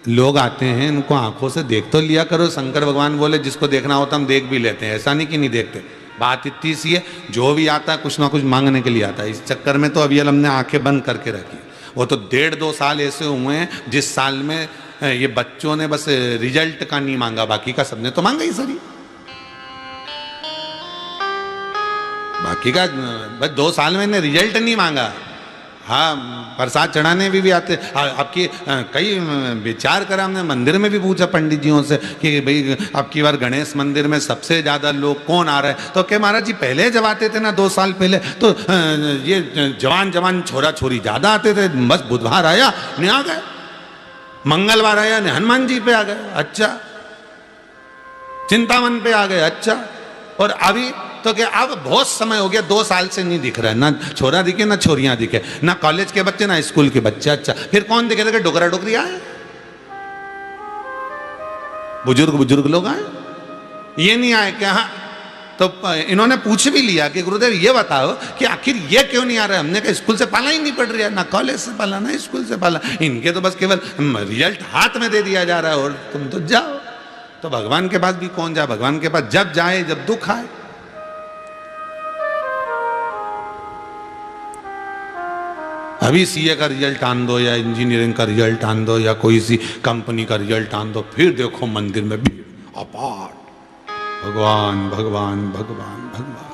लोग आते हैं इनको आंखों से देख तो लिया करो। शंकर भगवान बोले जिसको देखना होता हम देख भी लेते हैं, ऐसा नहीं कि नहीं देखते। बात इतनी सी है, जो भी आता है कुछ ना कुछ मांगने के लिए आता है। इस चक्कर में तो अभी हमने आंखें बंद करके रखी। वो तो 1.5-2 साल ऐसे हुए हैं जिस साल में ये बच्चों ने बस रिजल्ट का नहीं मांगा, बाकी का सबने तो मांगा ही सरी। बाकी का बस 2 साल में ने रिजल्ट नहीं मांगा, हाँ, प्रसाद चढ़ाने भी आते। आपकी कई विचार करा हमने, मंदिर में भी पूछा पंडित जियों से कि भाई आपकी बार गणेश मंदिर में सबसे ज़्यादा लोग कौन आ रहे हैं, तो क्या महाराज जी पहले जब आते थे ना 2 साल पहले तो ये जवान जवान छोरा छोरी ज़्यादा आते थे, बस बुधवार आया नहीं आ गए, मंगलवार आया नहीं हनुमान जी पे आ गए, अच्छा, चिंतामन पे आ गए, अच्छा। और अभी तो क्या अब बहुत समय हो गया, 2 साल से नहीं दिख रहा है, ना छोरा दिखे ना छोरियां दिखे, ना कॉलेज के बच्चे ना स्कूल के बच्चे, अच्छा फिर कौन दिखे लगे? डोगरा डोगरी आए, बुजुर्ग बुजुर्ग लोग आए, ये नहीं आए क्या? हाँ, तो इन्होंने पूछ भी लिया कि गुरुदेव ये बताओ कि आखिर ये क्यों नहीं आ रहा है। हमने कहा स्कूल से पाला ही नहीं पड़ रहा है, ना कॉलेज से पाला ना स्कूल से पाला, इनके तो बस केवल रिजल्ट हाथ में दे दिया जा रहा है और तुम तो जाओ। तो भगवान के पास भी कौन जाए? भगवान के पास जब जाए जब दुख आए। अभी सीए का रिजल्ट आन दो या इंजीनियरिंग का रिजल्ट आन दो या कोई सी कंपनी का रिजल्ट आन दो, फिर देखो मंदिर में भी अपार भगवान भगवान भगवान भगवान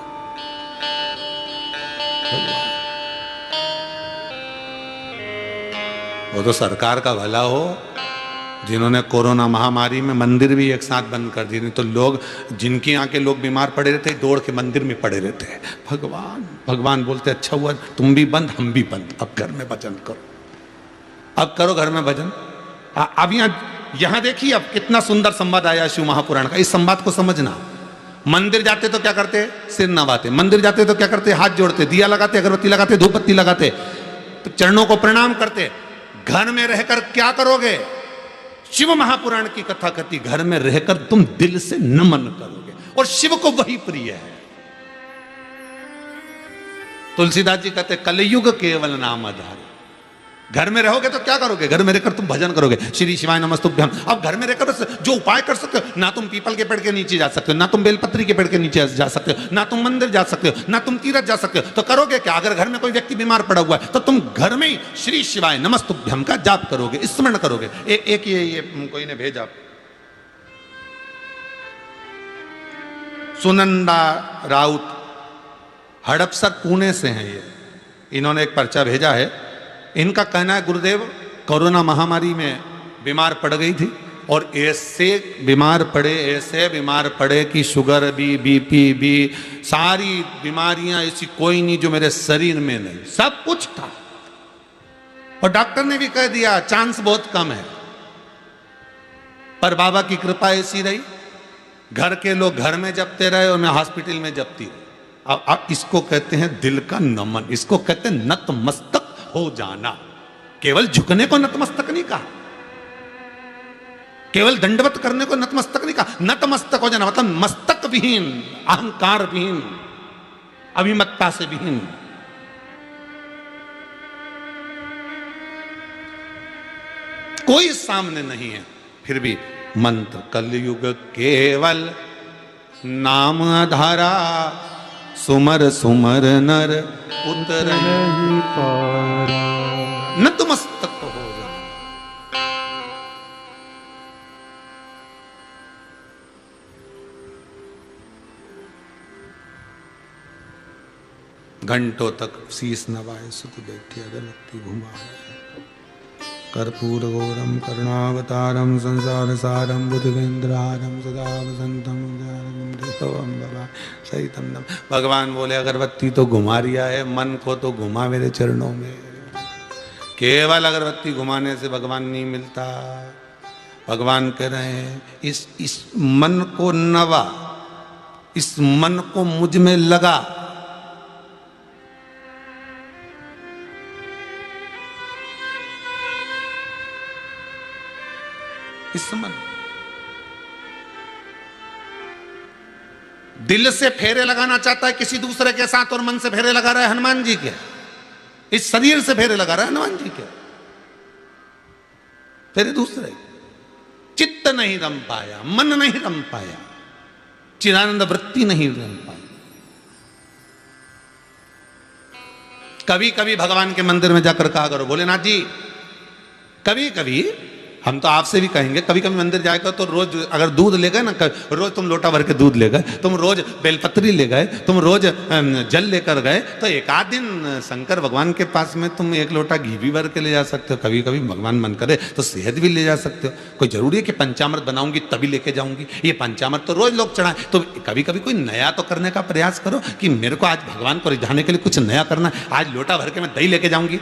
भगवान। वो तो सरकार का भला हो जिन्होंने कोरोना महामारी में मंदिर भी एक साथ बंद कर दिए, नहीं तो लोग जिनके यहाँ के लोग बीमार पड़े रहते दौड़ के मंदिर में पड़े रहते हैं। भगवान भगवान बोलते अच्छा हुआ तुम भी बंद हम भी बंद, अब घर में भजन करो, अब करो घर में भजन। अब यहाँ देखिए अब कितना सुंदर संवाद आया शिव महापुराण का। इस संवाद को समझना। मंदिर जाते तो क्या करते? सिर नवाते। मंदिर जाते तो क्या करते? हाथ जोड़ते, दिया लगाते, अगरबत्ती लगाते, धूप बत्ती लगाते, चरणों को प्रणाम करते। घर में रहकर क्या करोगे? शिव महापुराण की कथा कहती घर में रहकर तुम दिल से नमन करोगे, और शिव को वही प्रिय है। तुलसीदास जी कहते कलयुग केवल नाम आधार। घर में रहोगे तो क्या करोगे? घर में रहकर तुम भजन करोगे, श्री शिवाय नमस्तुभ्यम। अब घर में रहकर जो उपाय कर सकते हो, ना तुम पीपल के पेड़ के नीचे जा सकते हो, ना तुम बेलपत्री के पेड़ के नीचे जा सकते हो, ना तुम मंदिर जा सकते हो, ना तुम तीरथ जा सकते हो। तो करोगे क्या? अगर घर में कोई व्यक्ति बीमार पड़ा हुआ है तो तुम घर में ही श्री शिवाय नमस्तुभ्यम का जाप करोगे, स्मरण करोगे। एक ये कोई ने भेजा, सुनंदा राउत हड़पसर पुणे से हैं ये, इन्होंने एक पर्चा भेजा है। इनका कहना है गुरुदेव कोरोना महामारी में बीमार पड़ गई थी और ऐसे बीमार पड़े कि शुगर भी, बीपी भी, सारी बीमारियां ऐसी कोई नहीं जो मेरे शरीर में नहीं, सब कुछ था। और डॉक्टर ने भी कह दिया चांस बहुत कम है, पर बाबा की कृपा ऐसी रही, घर के लोग घर में जपते रहे और मैं हॉस्पिटल में जपती रही। अब इसको कहते हैं दिल का नमन, इसको कहते हैं नतमस्तक हो जाना। केवल झुकने को नतमस्तक नहीं कहा, केवल दंडवत करने को नतमस्तक नहीं कहा। नतमस्तक हो जाना मतलब मस्तक विहीन, अहंकार विहीन, अभिमत्ता से विहीन। कोई सामने नहीं है, फिर भी मंत्र कलयुग केवल नाम आधारा, सुमर सुमर नर उतर नतमस्तक हो जाए। घंटों तक शीस नवाए सुत बैठे अगरबत्ती घुमाए, कर्पूर गौरम करुणावतारम संसार सारम बुद्धेन्द्रारम सदा वसंतम सहितम नम। भगवान बोले अगरबत्ती तो घुमा रिया है, मन को तो घुमा मेरे चरणों में। केवल अगरबत्ती घुमाने से भगवान नहीं मिलता। भगवान कह रहे हैं इस मन को नवा, इस मन को मुझ में लगा। इस मन दिल से फेरे लगाना चाहता है किसी दूसरे के साथ और मन से फेरे लगा रहा है हनुमान जी के, इस शरीर से फेरे लगा रहा है हनुमान जी के, फेरे दूसरे। चित्त नहीं रम पाया, मन नहीं रम पाया, चिदानंद वृत्ति नहीं रम पाई। कभी कभी भगवान के मंदिर में जाकर कहा करो भोलेनाथ जी, कभी कभी हम तो आपसे भी कहेंगे, कभी कभी मंदिर जाएगा तो रोज अगर दूध ले गए ना, रोज तुम लोटा भर के दूध ले गए, तुम रोज बेलपत्री ले गए, तुम रोज जल लेकर गए, तो एक आध दिन शंकर भगवान के पास में तुम एक लोटा घी भी भर के ले जा सकते हो। कभी कभी भगवान मन करे तो शहद भी ले जा सकते हो। कोई जरूरी है कि पंचामृत बनाऊंगी तभी लेके जाऊंगी? ये पंचामृत तो रोज लोग चढ़ाएं, तो कभी कभी कोई नया तो करने का प्रयास करो कि मेरे को आज भगवान को रिझाने के लिए कुछ नया करना है, आज लोटा भर के मैं दही लेके जाऊंगी।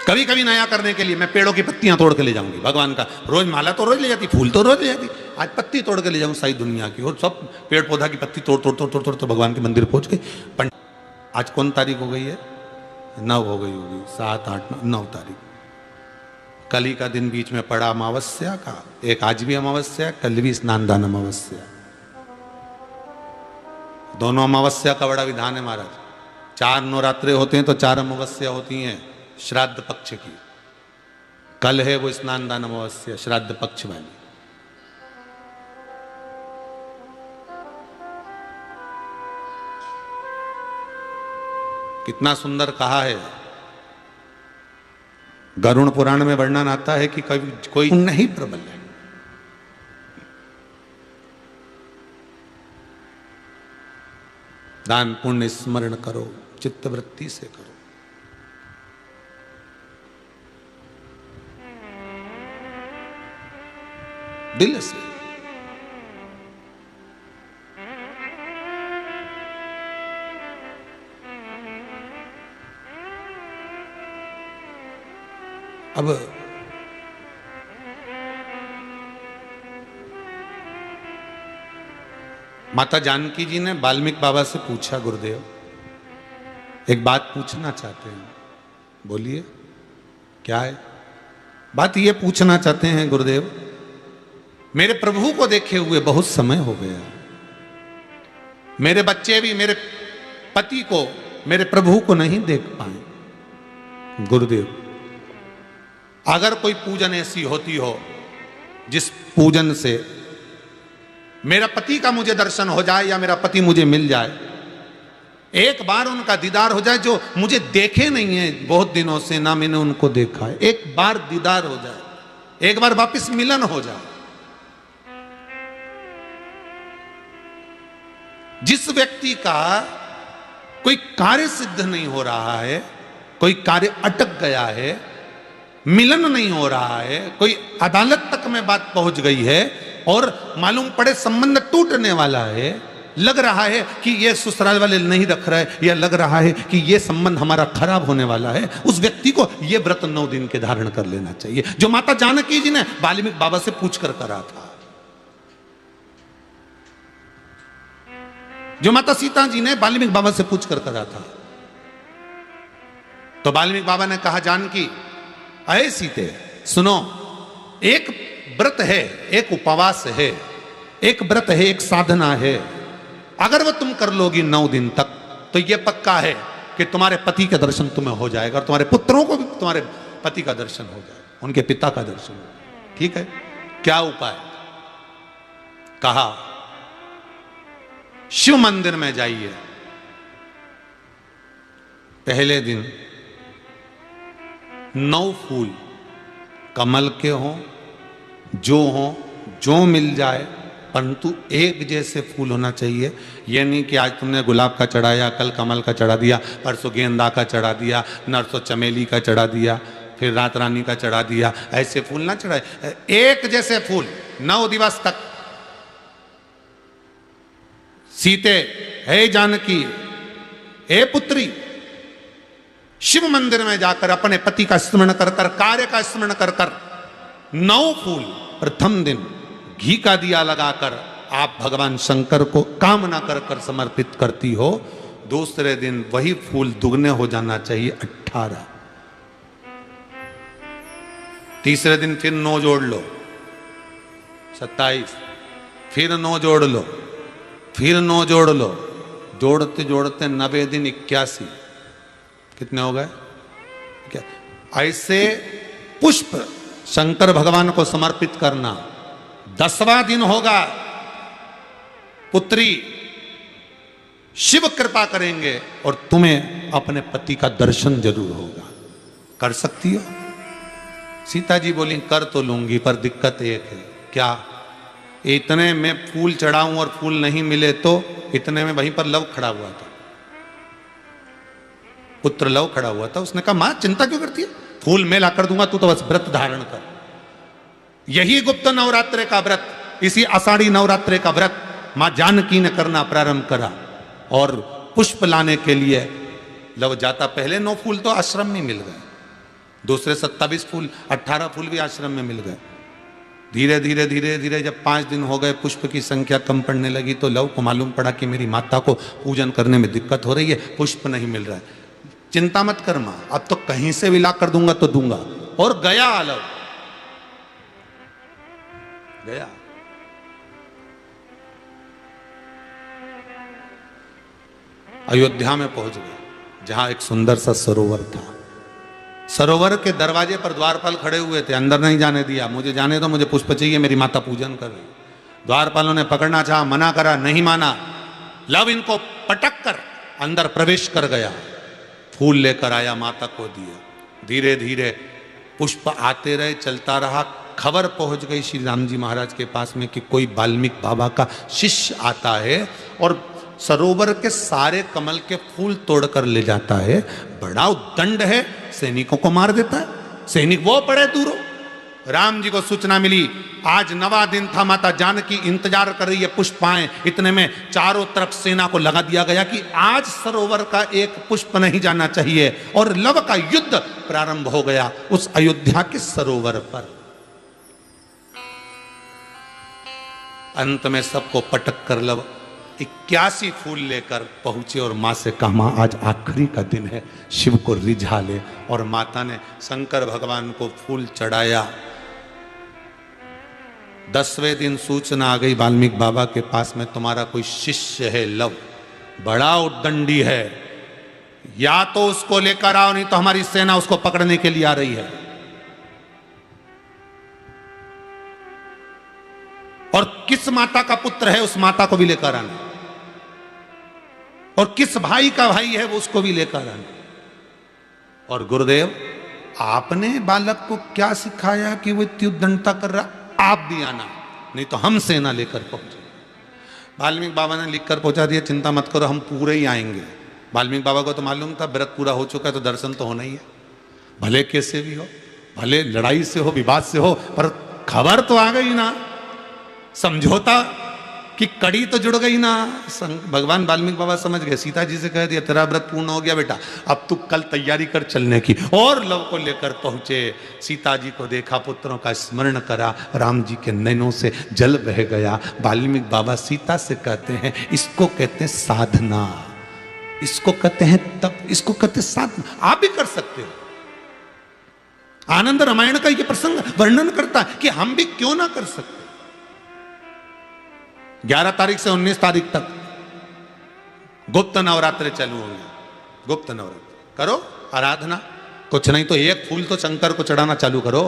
कभी कभी नया करने के लिए मैं पेड़ों की पत्तियां तोड़ के ले जाऊंगी भगवान का। रोज माला तो रोज ले जाती, फूल तो रोज ले जाती, आज पत्ती तोड़ के ले जाऊं सारी दुनिया की, और सब पेड़ पौधा की पत्ती तोड़ तोड़ तोड़ तोड़ तोड़ तो भगवान के मंदिर पहुंच गई। आज कौन तारीख हो गई है? 9 हो गई होगी, 7, 8, 9 तारीख। कल ही का दिन बीच में पड़ा अमावस्या का, एक आज भी अमावस्या, कल भी स्नान दान अमावस्या। दोनों अमावस्या का बड़ा विधान है महाराज। 4 नवरात्रे होते हैं तो 4 अमावस्या होती हैं श्राद्ध पक्ष की। कल है वो स्नान दान अमावस्या, श्राद्ध पक्ष वाली। कितना सुंदर कहा है। गरुड़ पुराण में वर्णन आता है कि कभी कोई नहीं प्रबल है। दान पुण्य स्मरण करो, चित्तवृत्ति से करो। दिल से। अब माता जानकी जी ने वाल्मीकि बाबा से पूछा, गुरुदेव एक बात पूछना चाहते हैं। बोलिए, क्या है? बात ये पूछना चाहते हैं गुरुदेव, मेरे प्रभु को देखे हुए बहुत समय हो गया, मेरे बच्चे भी मेरे पति को, मेरे प्रभु को नहीं देख पाए। गुरुदेव, अगर कोई पूजन ऐसी होती हो जिस पूजन से मेरा पति का मुझे दर्शन हो जाए या मेरा पति मुझे मिल जाए, एक बार उनका दीदार हो जाए, जो मुझे देखे नहीं है बहुत दिनों से, ना मैंने उनको देखा है, एक बार दीदार हो जाए, एक बार वापस मिलन हो जाए। जिस व्यक्ति का कोई कार्य सिद्ध नहीं हो रहा है, कोई कार्य अटक गया है, मिलन नहीं हो रहा है, कोई अदालत तक में बात पहुंच गई है और मालूम पड़े संबंध टूटने वाला है, लग रहा है कि ये ससुराल वाले नहीं रख रहे, या लग रहा है कि ये संबंध हमारा खराब होने वाला है, उस व्यक्ति को ये व्रत 9 दिन के धारण कर लेना चाहिए, जो माता जानकी जी ने वाल्मीकि बाबा से पूछ कर करा था, जो माता सीता जी ने वाल्मीकि बाबा से पूछ कर करा था। तो वाल्मीकि बाबा ने कहा, जानकी अये सीते सुनो, एक व्रत है, एक उपवास है, एक व्रत है, एक साधना है, अगर वो तुम कर लोगी 9 दिन तक तो ये पक्का है कि तुम्हारे पति का दर्शन तुम्हें हो जाएगा और तुम्हारे पुत्रों को भी तुम्हारे पति का दर्शन हो जाएगा, उनके पिता का दर्शन हो जाएगा। ठीक है, क्या उपाय? कहा शिव मंदिर में जाइए, पहले दिन 9 फूल कमल के हों, जो मिल जाए, परंतु एक जैसे फूल होना चाहिए। ये नहीं कि आज तुमने गुलाब का चढ़ाया, कल कमल का चढ़ा दिया, परसों गेंदा का चढ़ा दिया, नरसों चमेली का चढ़ा दिया, फिर रात रानी का चढ़ा दिया, ऐसे फूल ना चढ़ाए। एक जैसे फूल 9 दिवस तक। सीते, हे जानकी, हे पुत्री, शिव मंदिर में जाकर अपने पति का स्मरण कर कर, कार्य का स्मरण कर कर 9 फूल प्रथम दिन घी का दिया लगाकर आप भगवान शंकर को कामना कर कर समर्पित करती हो। दूसरे दिन वही फूल दुगने हो जाना चाहिए, 18। तीसरे दिन फिर 9 जोड़ लो, 27, फिर 9 जोड़ लो, फिर 9 जोड़ लो, जोड़ते जोड़ते 90 दिन 81। कितने हो गए? क्या ऐसे पुष्प शंकर भगवान को समर्पित करना। 10वां दिन होगा पुत्री शिव कृपा करेंगे और तुम्हें अपने पति का दर्शन जरूर होगा। कर सकती हो? सीता जी बोली कर तो लूंगी, पर दिक्कत एक है। क्या? इतने में फूल चढ़ाऊं और फूल नहीं मिले तो? इतने में वहीं पर लव खड़ा हुआ था, पुत्र लव खड़ा हुआ था। उसने कहा मां चिंता क्यों करती है, फूल मैं ला कर दूंगा, तू तो बस व्रत धारण कर। यही गुप्त नवरात्रे का व्रत, इसी आषाढ़ी नवरात्रे का व्रत मां जानकी ने करना प्रारंभ करा। और पुष्प लाने के लिए लव जाता। पहले 9 फूल तो आश्रम में मिल गए, दूसरे 27 फूल, 18 फूल भी आश्रम में मिल गए। धीरे धीरे धीरे धीरे जब 5 दिन हो गए, पुष्प की संख्या कम पड़ने लगी, तो लव को मालूम पड़ा कि मेरी माता को पूजन करने में दिक्कत हो रही है, पुष्प नहीं मिल रहा है। चिंता मत कर मां, अब तो कहीं से भी ला कर दूंगा तो दूंगा। और गया लव, गया। अयोध्या में पहुंच गए, जहां एक सुंदर सा सरोवर था। सरोवर के दरवाजे पर द्वारपाल खड़े हुए थे, अंदर नहीं जाने दिया। मुझे जाने दो, मुझे पुष्प चाहिए, मेरी माता पूजन कर रही। द्वारपालों ने पकड़ना चाहा, मना करा, नहीं माना। लव इनको पटक कर अंदर प्रवेश कर गया, फूल लेकर आया, माता को दिया। धीरे धीरे पुष्प आते रहे, चलता रहा। खबर पहुंच गई श्री राम जी महाराज के पास में कि कोई वाल्मीकि बाबा का शिष्य आता है और सरोवर के सारे कमल के फूल तोड़कर ले जाता है। बड़ा उद्दंड है, सैनिकों को मार देता है। सैनिक वो पड़े दूरों। राम जी को सूचना मिली, आज 9वां दिन था, माता जानकी इंतजार कर रही है पुष्प आए। इतने में चारों तरफ सेना को लगा दिया गया कि आज सरोवर का एक पुष्प नहीं जाना चाहिए। और लव का युद्ध प्रारंभ हो गया उस अयोध्या के सरोवर पर। अंत में सबको पटक कर लव 81 फूल लेकर पहुंचे और मां से कहा, मां आज आखिरी का दिन है, शिव को रिझा ले। और माता ने शंकर भगवान को फूल चढ़ाया। 10वें दिन सूचना आ गई वाल्मीकि बाबा के पास में, तुम्हारा कोई शिष्य है लव, बड़ा उद्दंडी है, या तो उसको लेकर आओ, नहीं तो हमारी सेना उसको पकड़ने के लिए आ रही है। और किस माता का पुत्र है उस माता को भी लेकर आना, और किस भाई का भाई है वो उसको भी लेकर आना। और गुरुदेव आपने बालक को क्या सिखाया कि वो इतनी उद्दंडता कर रहा, आप भी आना, नहीं तो हम सेना लेकर पहुंचे। वाल्मीकि बाबा ने लिखकर पहुंचा दिया, चिंता मत करो हम पूरे ही आएंगे। वाल्मीकि बाबा को तो मालूम था व्रत पूरा हो चुका है तो दर्शन तो होना ही है, भले कैसे भी हो, भले लड़ाई से हो, विवाद से हो, पर खबर तो आ गई ना, समझौता की कड़ी तो जुड़ गई ना। भगवान वाल्मीकि बाबा समझ गए, सीता जी से कह दिया तेरा व्रत पूर्ण हो गया बेटा, अब तू कल तैयारी कर चलने की। और लव को लेकर पहुंचे, सीता जी को देखा, पुत्रों का स्मरण करा, राम जी के नैनों से जल बह गया। वाल्मीकि बाबा सीता से कहते हैं, इसको कहते हैं साधना, इसको कहते हैं तप, इसको कहते हैं साधना। आप भी कर सकते हो। आनंद रामायण का यह प्रसंग वर्णन करता है कि हम भी क्यों ना कर सकते। 11 तारीख से 19 तारीख तक गुप्त नवरात्रे चालू होंगे। गुप्त नवरात्र करो, आराधना, कुछ नहीं तो एक फूल तो शंकर को चढ़ाना चालू करो,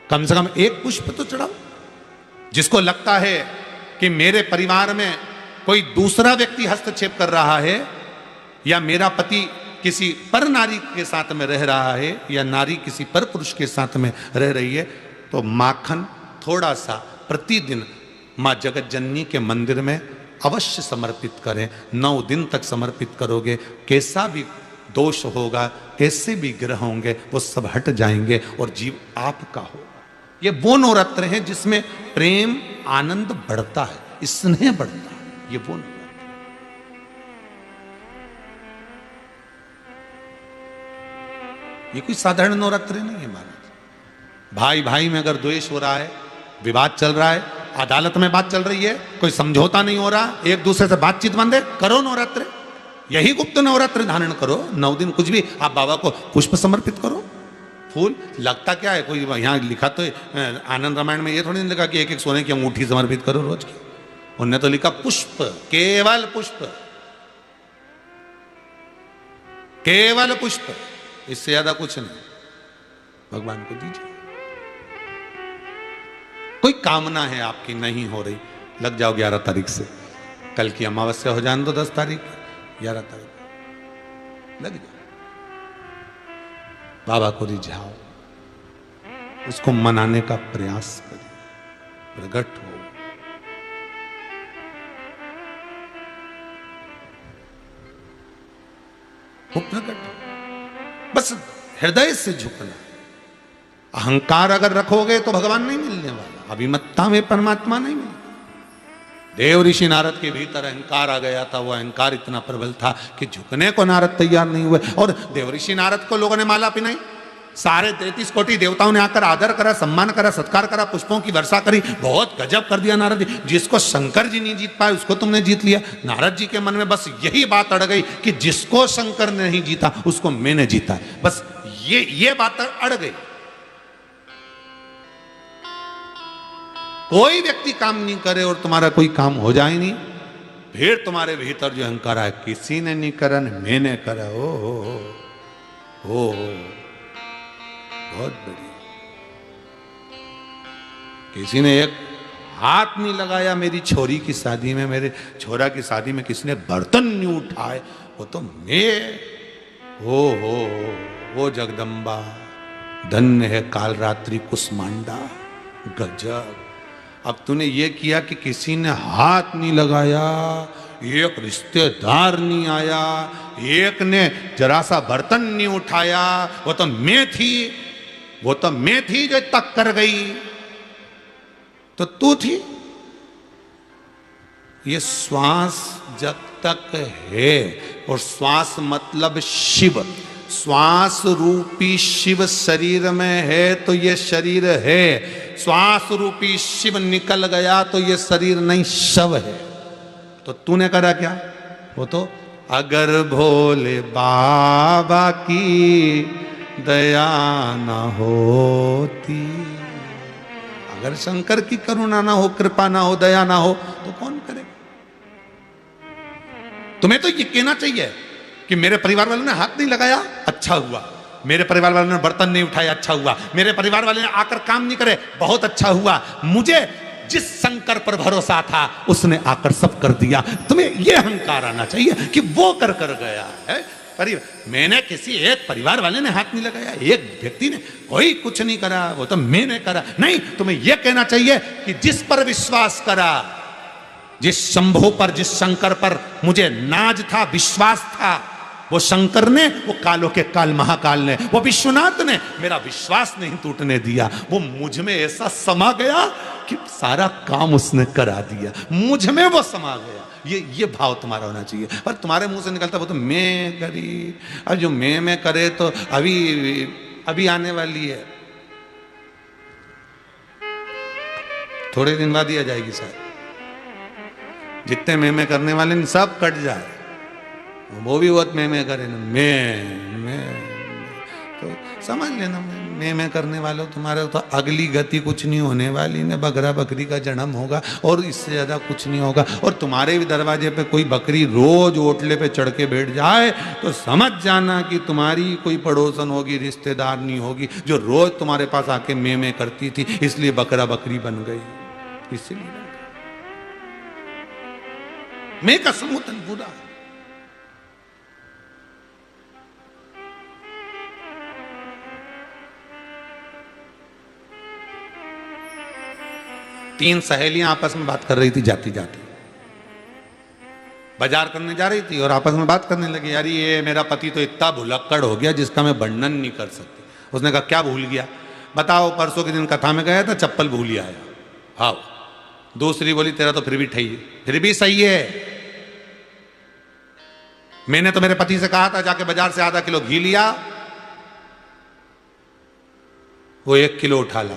कम से कम एक पुष्प तो चढ़ाओ। जिसको लगता है कि मेरे परिवार में कोई दूसरा व्यक्ति हस्तक्षेप कर रहा है, या मेरा पति किसी पर नारी के साथ में रह रहा है, या नारी किसी पर पुरुष के साथ में रह रही है, तो माखन थोड़ा सा प्रतिदिन माँ जगत जननी के मंदिर में अवश्य समर्पित करें। 9 दिन तक समर्पित करोगे, कैसा भी दोष होगा, कैसे भी ग्रह होंगे, वो सब हट जाएंगे और जीव आपका होगा। ये वो नवरात्र हैं जिसमें प्रेम आनंद बढ़ता है, स्नेह बढ़ता है। ये वो नवरात्र, ये कोई साधारण नवरात्र नहीं है महाराज। भाई भाई में अगर द्वेष हो रहा है, विवाद चल रहा है, अदालत में बात चल रही है, कोई समझौता नहीं हो रहा, एक दूसरे से बातचीत बंद है, करो नवरात्र, यही गुप्त नवरात्र धारण करो। 9 दिन कुछ भी, आप बाबा को पुष्प समर्पित करो, फूल। लगता क्या है, कोई यहाँ लिखा तो आनंद रामायण में ये थोड़ी नहीं लिखा कि एक एक सोने की अंगूठी समर्पित करो रोज की। उनने तो लिखा पुष्प, केवल पुष्प, केवल पुष्प, इससे ज्यादा कुछ नहीं। भगवान को दीजिए। कोई कामना है आपकी नहीं हो रही, लग जाओ 11 तारीख से, कल की अमावस्या हो जाने दो, 10 तारीख 11 तारीख लग जाए, बाबा को रिझाओ, उसको मनाने का प्रयास करिए, प्रकट हो। वो प्रकट हो, बस हृदय से झुकना। अहंकार अगर रखोगे तो भगवान नहीं मिलने वाला, अभिमत्ता में परमात्मा नहीं मिलता। देव ऋषि नारद के भीतर अहंकार आ गया था, वो अहंकार इतना प्रबल था कि झुकने को नारद तैयार नहीं हुए। और देव ऋषि नारद को लोगों ने माला पिनाई, सारे 33 कोटि देवताओं ने आकर आदर करा, सम्मान करा, सत्कार करा, पुष्पों की वर्षा करी, बहुत गजब कर दिया नारद जी। जिसको शंकर जी नहीं जीत पाए उसको तुमने जीत लिया। नारद जी के मन में बस यही बात अड़ गई कि जिसको शंकर ने नहीं जीता उसको मैंने जीता, बस ये बात अड़ गई। कोई व्यक्ति काम नहीं करे और तुम्हारा कोई काम हो जाए नहीं, फिर तुम्हारे भीतर जो अहंकार है, किसी ने नहीं करा, मैंने करा, ओ बहुत बढ़िया। किसी ने एक हाथ नहीं लगाया मेरी छोरी की शादी में, मेरे छोरा की शादी में किसी ने बर्तन नहीं उठाए, वो तो मैं वो जगदम्बा, धन्य है काल रात्रि कुसमांडा, गजब। अब तूने ये किया कि किसी ने हाथ नहीं लगाया, एक रिश्तेदार नहीं आया, एक ने जरा सा बर्तन नहीं उठाया, वो तो मैं थी जो तक कर गई, तो तू थी। ये श्वास जब तक है, और श्वास मतलब शिव, श्वास रूपी शिव शरीर में है तो ये शरीर है, श्वास रूपी शिव निकल गया तो ये शरीर नहीं, शव है। तो तूने करा क्या? वो तो अगर भोले बाबा की दया न होती, अगर शंकर की करुणा ना हो, कृपा ना हो, दया ना हो, तो कौन करेगा? तुम्हें तो ये कहना चाहिए कि मेरे परिवार वालों ने हाथ नहीं लगाया, अच्छा हुआ, मेरे परिवार वालों ने बर्तन नहीं उठाया, अच्छा हुआ, मेरे परिवार वाले ने आकर काम नहीं करे, बहुत अच्छा हुआ, मुझे जिस शंकर पर भरोसा था उसने आकर सब कर दिया। तुम्हें यह अहंकार आना चाहिए कि वो कर गया है। मैंने किसी एक परिवार वाले ने हाथ नहीं लगाया, एक व्यक्ति ने कोई कुछ नहीं करा, वो तो मैंने करा। नहीं, तुम्हें यह कहना चाहिए कि जिस पर विश्वास करा, जिस शंभु पर, जिस शंकर पर मुझे नाज था, विश्वास था, वो शंकर ने, वो कालों के काल महाकाल ने, वो विश्वनाथ ने मेरा विश्वास नहीं टूटने दिया। वो मुझ में ऐसा समा गया कि सारा काम उसने करा दिया, मुझ में वो समा गया। ये भाव तुम्हारा होना चाहिए। पर तुम्हारे मुंह से निकलता वो तो मैं करी, और जो मैं करे तो अभी आने वाली है, थोड़े दिन बाद ही आ जाएगी शायद। जितने मैं करने वाले नहीं सब कट जाए, वो भी बहुत मैं करे ना, मैं तो समझ लेना, मैं करने वालों तुम्हारे तो अगली गति कुछ नहीं होने वाली ने, बकरा बकरी का जन्म होगा और इससे ज्यादा कुछ नहीं होगा। और तुम्हारे भी दरवाजे पे कोई बकरी रोज ओटले पे चढ़ के बैठ जाए तो समझ जाना कि तुम्हारी कोई पड़ोसन होगी, रिश्तेदार नहीं होगी, जो रोज तुम्हारे पास आके मैं करती थी, इसलिए बकरा बकरी बन गई, इसलिए मैं का समुतन बुरा। तीन सहेलियां आपस में बात कर रही थी, जाती जाती बाजार करने जा रही थी और आपस में बात करने लगी, यार ये मेरा पति तो इतना भुलक्कड़ हो गया जिसका मैं वर्णन नहीं कर सकती। उसने कहा क्या भूल गया? बताओ, परसों के दिन कथा में गया था, चप्पल भूल ही आया। हाँ। दूसरी बोली तेरा तो फिर भी सही है, मैंने तो मेरे पति से कहा था जाके बाजार से आधा किलो घी लिया, वो 1 किलो उठा ला,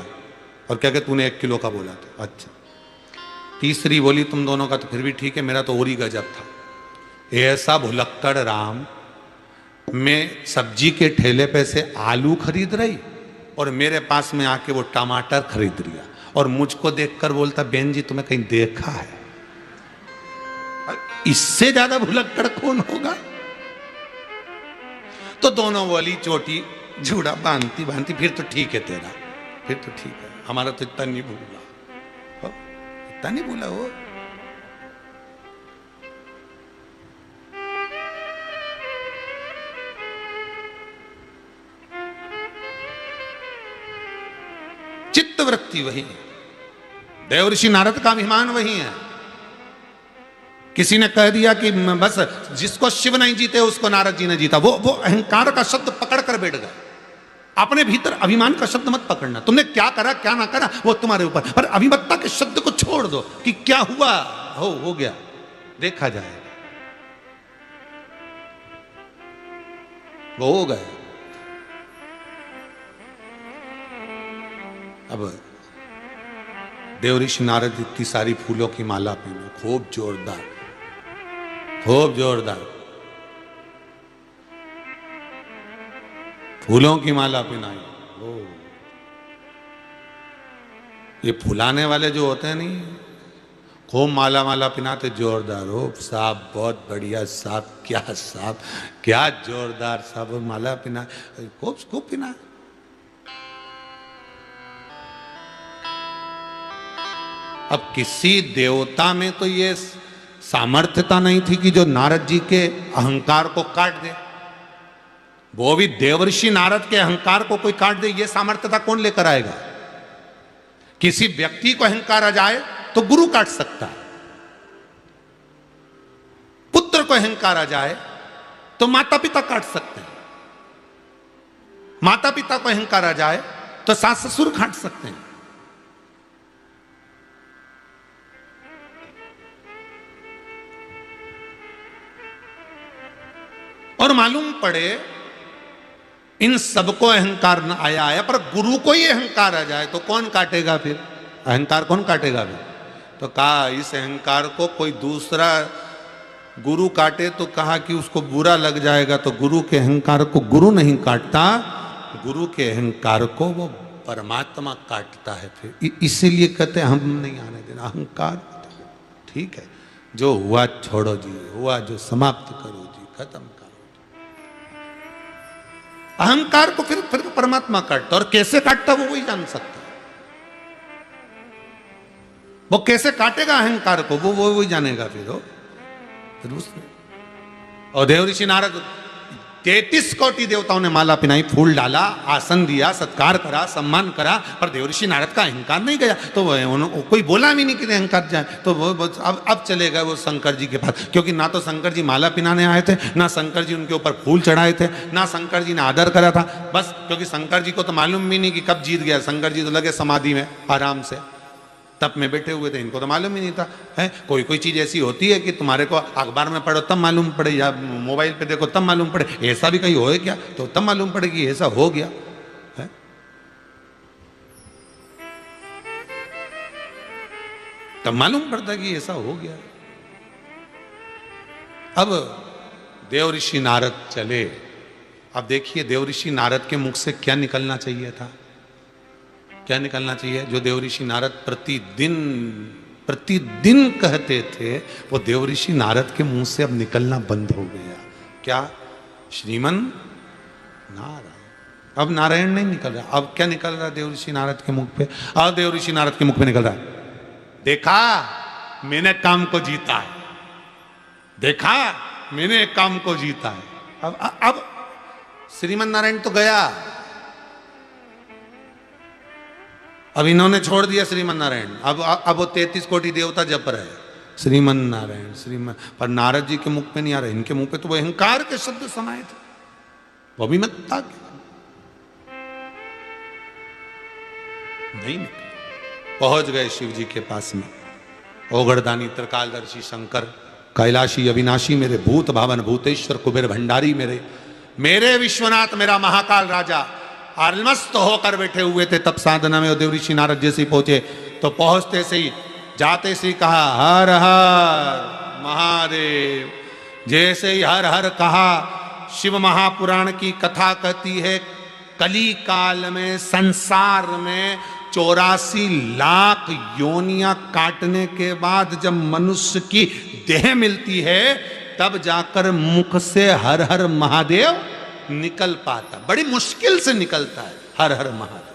और क्या कि तूने 1 किलो का बोला था। अच्छा। तीसरी बोली तुम दोनों का तो फिर भी ठीक है, मेरा तो और ही गजब था, ऐसा भुलक्कड़ राम, मैं सब्जी के ठेले पे से आलू खरीद रही और मेरे पास में आके वो टमाटर खरीद लिया, और मुझको देखकर बोलता बहन जी तुम्हें कहीं देखा है? इससे ज्यादा भुलक्कड़ कौन होगा? तो दोनों वाली चोटी जूड़ा बांधती बांधती, फिर तो ठीक है तेरा, फिर तो ठीक है, हमारा तो इतना नहीं भूला, इतना नहीं भूला वो। चित्त वृत्ति वही है। देवर्षि नारद का अभिमान वही है। किसी ने कह दिया कि बस जिसको शिव नहीं जीते उसको नारद जी ने जीता, वो अहंकार का शब्द पकड़ कर बैठ गए। अपने भीतर अभिमान का शब्द मत पकड़ना, तुमने क्या करा क्या ना करा वो तुम्हारे ऊपर, पर अभिमत्ता के शब्द को छोड़ दो कि क्या हुआ हो गया, देखा जाएगा, वो हो गया। अब देवऋषि नारद इतनी सारी फूलों की माला पहनो, खूब जोरदार, खूब जोरदार फूलों की माला पहनाई। ये फुलाने वाले जो होते हैं नहीं, खूब माला माला पहनाते, जोरदार हो साहब, बहुत बढ़िया साहब, क्या साहब, क्या जोरदार साहब, माला पहना, खूब खूब पहना। अब किसी देवता में तो ये सामर्थ्यता नहीं थी कि जो नारद जी के अहंकार को काट दे। वो भी देवर्षि नारद के अहंकार को कोई काट दे, ये सामर्थ्यता कौन लेकर आएगा? किसी व्यक्ति को अहंकार आ जाए तो गुरु काट सकता है, पुत्र को अहंकार आ जाए तो माता पिता काट सकते हैं, माता पिता को अहंकार आ जाए तो सास ससुर काट सकते हैं। और मालूम पड़े इन सबको अहंकार न आया, पर गुरु को ही अहंकार आ जाए तो कौन काटेगा फिर? अहंकार कौन काटेगा फिर? तो कहा इस अहंकार को कोई दूसरा गुरु काटे तो कहा कि उसको बुरा लग जाएगा, तो गुरु के अहंकार को गुरु नहीं काटता, गुरु के अहंकार को वो परमात्मा काटता है। फिर इसीलिए कहते हैं हम नहीं आने देना अहंकार। ठीक है, जो हुआ छोड़ो जी, हुआ जो समाप्त करो जी, खत्म करो। अहंकार को फिर परमात्मा काटता, और कैसे काटता वो वही जान सकता है। वो कैसे काटेगा अहंकार को वो वही जानेगा फिर उसने। और देवऋषि नारद 33 कोटि देवताओं ने माला पहनाई, फूल डाला, आसन दिया, सत्कार करा, सम्मान करा, पर देवऋषि नारद का अहंकार नहीं गया। तो वो कोई बोला भी नहीं कि अहंकार जाए। तो वो अब चले गए वो शंकर जी के पास, क्योंकि ना तो शंकर जी माला पहनाने आए थे, ना शंकर जी उनके ऊपर फूल चढ़ाए थे, ना शंकर जी ने आदर करा था। बस क्योंकि शंकर जी को तो मालूम भी नहीं कि कब जीत गया। शंकर जी तो लगे समाधि में आराम से तप में बैठे हुए थे, इनको तो मालूम ही नहीं था। है कोई कोई चीज ऐसी होती है कि तुम्हारे को अखबार में पढ़ो तब मालूम पड़े, या मोबाइल पे देखो तब मालूम पड़े। ऐसा भी कहीं होए क्या? तो तब मालूम पड़े कि ऐसा हो गया है। तब मालूम पड़ता कि ऐसा हो गया। अब देवऋषि नारद चले। अब देखिए देवऋषि नारद के मुख से क्या निकलना चाहिए था, क्या निकलना चाहिए? जो देवऋषि नारद प्रतिदिन कहते थे, वो देवऋषि नारद के मुंह से अब निकलना बंद हो गया। क्या? श्रीमन नारायण। अब नारायण नहीं निकल रहा, अब क्या निकल रहा देवऋषि नारद के मुख पे? अब देवऋषि नारद के मुख पे निकल रहा है, देखा मैंने काम को जीता है, देखा मैंने काम को जीता है। अब श्रीमन नारायण तो गया, अब इन्होंने छोड़ दिया श्रीमन नारायण। अब वो 33 कोटि देवता जप रहे श्रीमन नारायण श्रीमन, पर नारद जी के मुख पे नहीं आ रहे। इनके मुख पे तो वो अहंकार के शब्द समाये थे, वो भी मत नहीं निकले। पहुंच गए शिव जी के पास में। ओगड़दानी त्रिकालदर्शी शंकर, कैलाशी अविनाशी मेरे, भूत भावन भूतेश्वर कुबेर भंडारी मेरे विश्वनाथ, मेरा महाकाल राजा आलमस्त होकर बैठे हुए थे तब साधना में। देवऋषि नारद जैसे ही पहुंचे तो पहुंचते से ही जाते से ही कहा हर हर महादेव। जैसे ही हर हर कहा, शिव महापुराण की कथा कहती है कली काल में संसार में 84 लाख योनियां काटने के बाद जब मनुष्य की देह मिलती है तब जाकर मुख से हर हर महादेव निकल पाता। बड़ी मुश्किल से निकलता है हर हर महादेव।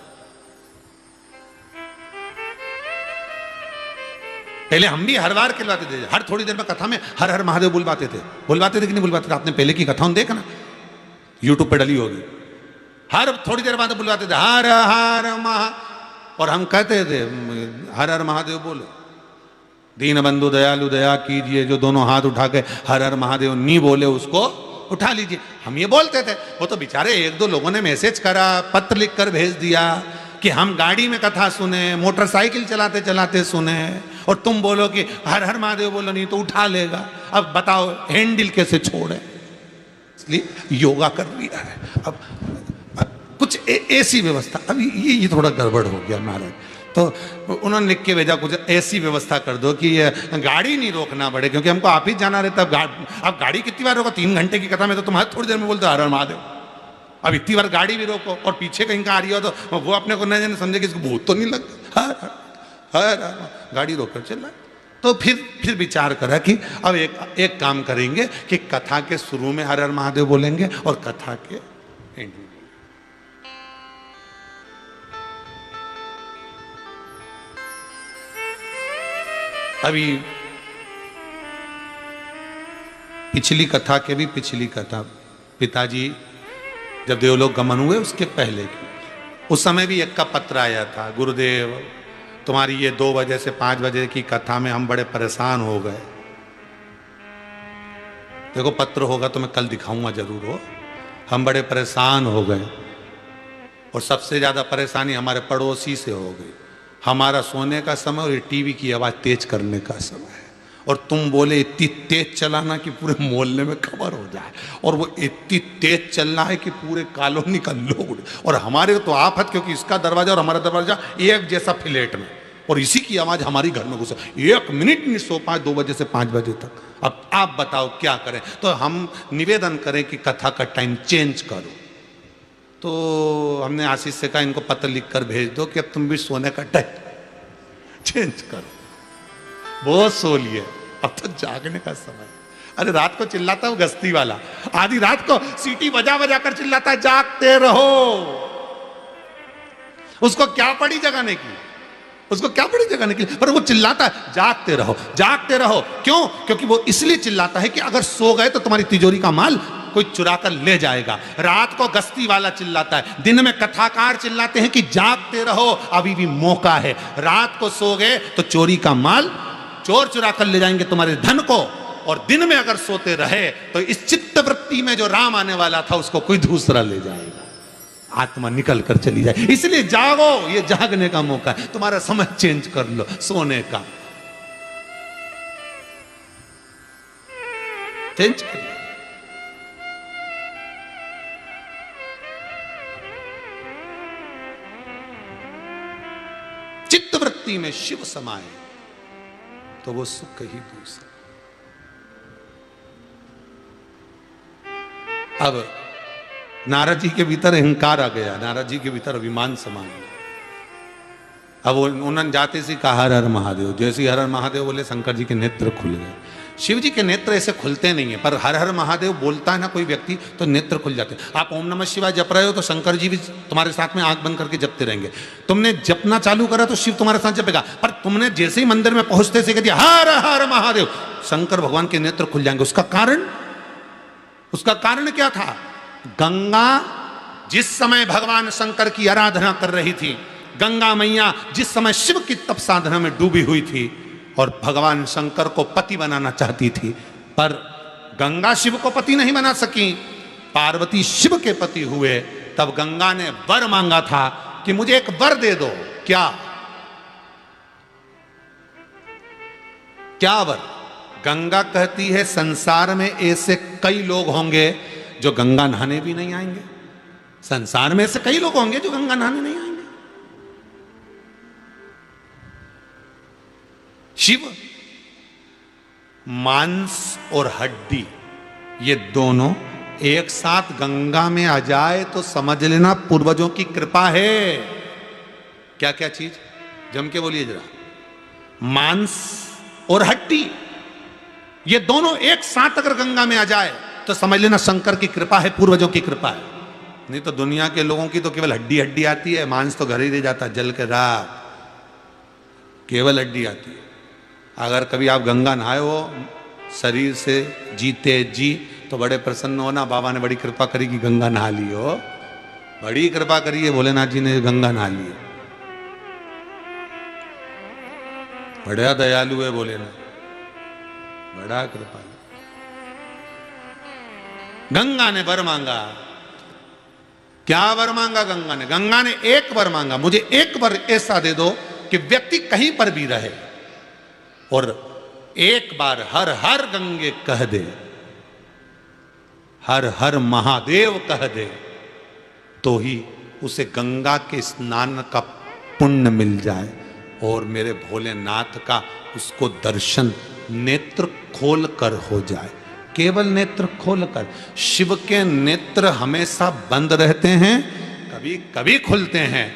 पहले हम भी हर बार कहलाते थे, हर थोड़ी देर में कथा में हर हर महादेव बुलवाते थे कि नहीं बुलवाते थे? आपने पहले की कथा देखना, यूट्यूब पे डली होगी। हर थोड़ी देर बाद बुलवाते थे हर हर महा। और हम कहते थे हर हर महादेव बोलो, दीन बंधु दयालु दया कीजिए, जो दोनों हाथ उठा के हर हर महादेव नहीं बोले उसको उठा लीजिए, हम ये बोलते थे। वो तो बेचारे एक दो लोगों ने मैसेज करा, पत्र लिख कर भेज दिया कि हम गाड़ी में कथा सुने, मोटरसाइकिल चलाते चलाते सुने, और तुम बोलो कि हर हर महादेव बोलो, नहीं तो उठा लेगा। अब बताओ हैंडल कैसे छोड़े? इसलिए योगा कर लिया है। अब कुछ ऐसी व्यवस्था, अब ये थोड़ा गड़बड़ हो गया महाराज, तो उन्होंने लिख के भेजा कुछ ऐसी व्यवस्था कर दो कि ये गाड़ी नहीं रोकना पड़े, क्योंकि हमको आप ही जाना रहता है। अब गाड़ी कितनी बार रोको? 3 घंटे की कथा में तो तुम्हारे थोड़ी देर में बोलते हर हर महादेव। अब इतनी बार गाड़ी भी रोको और पीछे कहीं का आ रही हो तो वो अपने को नहीं समझे कि इसको भूत तो नहीं लगता, हर गाड़ी रोक कर चला। तो फिर विचार करा कि अब एक काम करेंगे कि कथा के शुरू में हर हर महादेव बोलेंगे और कथा के एंड में। अभी पिछली कथा के भी पिछली कथा, पिताजी जब देवलोक गमन हुए उसके पहले की, उस समय भी एक का पत्र आया था, गुरुदेव तुम्हारी ये 2 बजे से 5 बजे की कथा में हम बड़े परेशान हो गए। देखो पत्र होगा तो मैं कल दिखाऊंगा जरूर हो। हम बड़े परेशान हो गए और सबसे ज्यादा परेशानी हमारे पड़ोसी से हो गई। हमारा सोने का समय और ये टीवी की आवाज तेज करने का समय है, और तुम बोले इतनी तेज चलाना कि पूरे मोहल्ले में खबर हो जाए, और वो इतनी तेज चलना है कि पूरे कॉलोनी का लोग, और हमारे तो आफत, क्योंकि इसका दरवाजा और हमारा दरवाजा एक जैसा फ्लैट में, और इसी की आवाज हमारी घर में घुसे। 1 मिनट नहीं सो पाए 2 बजे से 5 बजे तक। अब आप बताओ क्या करें? तो हम निवेदन करें कि कथा का टाइम चेंज करो। तो हमने आशीष से कहा इनको पत्र लिख कर भेज दो कि अब तुम भी सोने का टाइम चेंज करो, बहुत सो लिए, अब तो जागने का समय। अरे रात को चिल्लाता है गस्ती वाला, आधी रात को सीटी बजा बजा कर चिल्लाता है जागते रहो। उसको क्या पड़ी जगाने की, उसको क्या पड़ी जगाने की, पर वो चिल्लाता है जागते रहो जागते रहो। क्यों? क्योंकि वो इसलिए चिल्लाता है कि अगर सो गए तो तुम्हारी तिजोरी का माल कोई चुरा कर ले जाएगा। रात को गस्ती वाला चिल्लाता है, दिन में कथाकार चिल्लाते हैं कि जागते रहो अभी भी मौका है। रात को सो गए तो चोरी का माल चोर चुरा कर ले जाएंगे तुम्हारे धन को, और दिन में अगर सोते रहे तो इस चित्त वृत्ति में जो राम आने वाला था उसको कोई दूसरा ले जाएगा, आत्मा निकल कर चली जाए। इसलिए जागो, ये जागने का मौका है, तुम्हारा समय चेंज कर लो सोने का, चेंज कर लो। चित्त वृत्ति में शिव समाये तो वो सुख ही दूसरा। अब नारद जी के भीतर अहंकार आ गया, नारद जी के भीतर अभिमान समा गया। अब उन्होंने जाते से कहा हर हर महादेव, जैसे ही हर हर महादेव बोले शंकर जी के नेत्र खुल गए। शिव जी के नेत्र ऐसे खुलते नहीं है, पर हर हर महादेव बोलता है ना कोई व्यक्ति तो नेत्र खुल जाते हैं। आप ओम नमः शिवाय जप रहे हो तो शंकर जी भी तुम्हारे साथ में आंख बंद करके जपते रहेंगे। तुमने जपना चालू करा तो शिव तुम्हारे साथ जपेगा, पर तुमने जैसे ही मंदिर में पहुंचते से कह दिया हर हर महादेव, शंकर भगवान के नेत्र खुल जाएंगे। उसका कारण क्या था? गंगा जिस समय भगवान शंकर की आराधना कर रही थी, गंगा मैया जिस समय शिव की तप साधना में डूबी हुई थी और भगवान शंकर को पति बनाना चाहती थी, पर गंगा शिव को पति नहीं बना सकी, पार्वती शिव के पति हुए। तब गंगा ने वर मांगा था कि मुझे एक वर दे दो। क्या वर? गंगा कहती है संसार में ऐसे कई लोग होंगे जो गंगा नहाने भी नहीं आएंगे। संसार में ऐसे कई लोग होंगे जो गंगा नहाने नहीं आएंगे। शिव मांस और हड्डी ये दोनों एक साथ गंगा में आ जाए तो समझ लेना पूर्वजों की कृपा है। क्या क्या चीज? जम के बोलिए जरा। मांस और हड्डी ये दोनों एक साथ अगर गंगा में आ जाए तो समझ लेना शंकर की कृपा है, पूर्वजों की कृपा है। नहीं तो दुनिया के लोगों की तो केवल हड्डी हड्डी आती है, मांस तो घर ही रह जाता है जल के राख, केवल हड्डी आती है। अगर कभी आप गंगा नहाए हो शरीर से जीते जी तो बड़े प्रसन्न होना, बाबा ने बड़ी कृपा करी कि गंगा नहा ली हो, बड़ी कृपा करी है भोलेनाथ जी ने गंगा नहा ली। बड़ा दयालु है बोले ना, बड़ा कृपालु। गंगा ने वर मांगा, क्या वर मांगा गंगा ने? गंगा ने एक वर मांगा, मुझे एक वर ऐसा दे दो कि व्यक्ति कहीं पर भी रहे और एक बार हर हर गंगे कह दे, हर हर महादेव कह दे, तो ही उसे गंगा के स्नान का पुण्य मिल जाए और मेरे भोलेनाथ का उसको दर्शन नेत्र खोल कर हो जाए। केवल नेत्र खोलकर। शिव के नेत्र हमेशा बंद रहते हैं, कभी कभी खुलते हैं,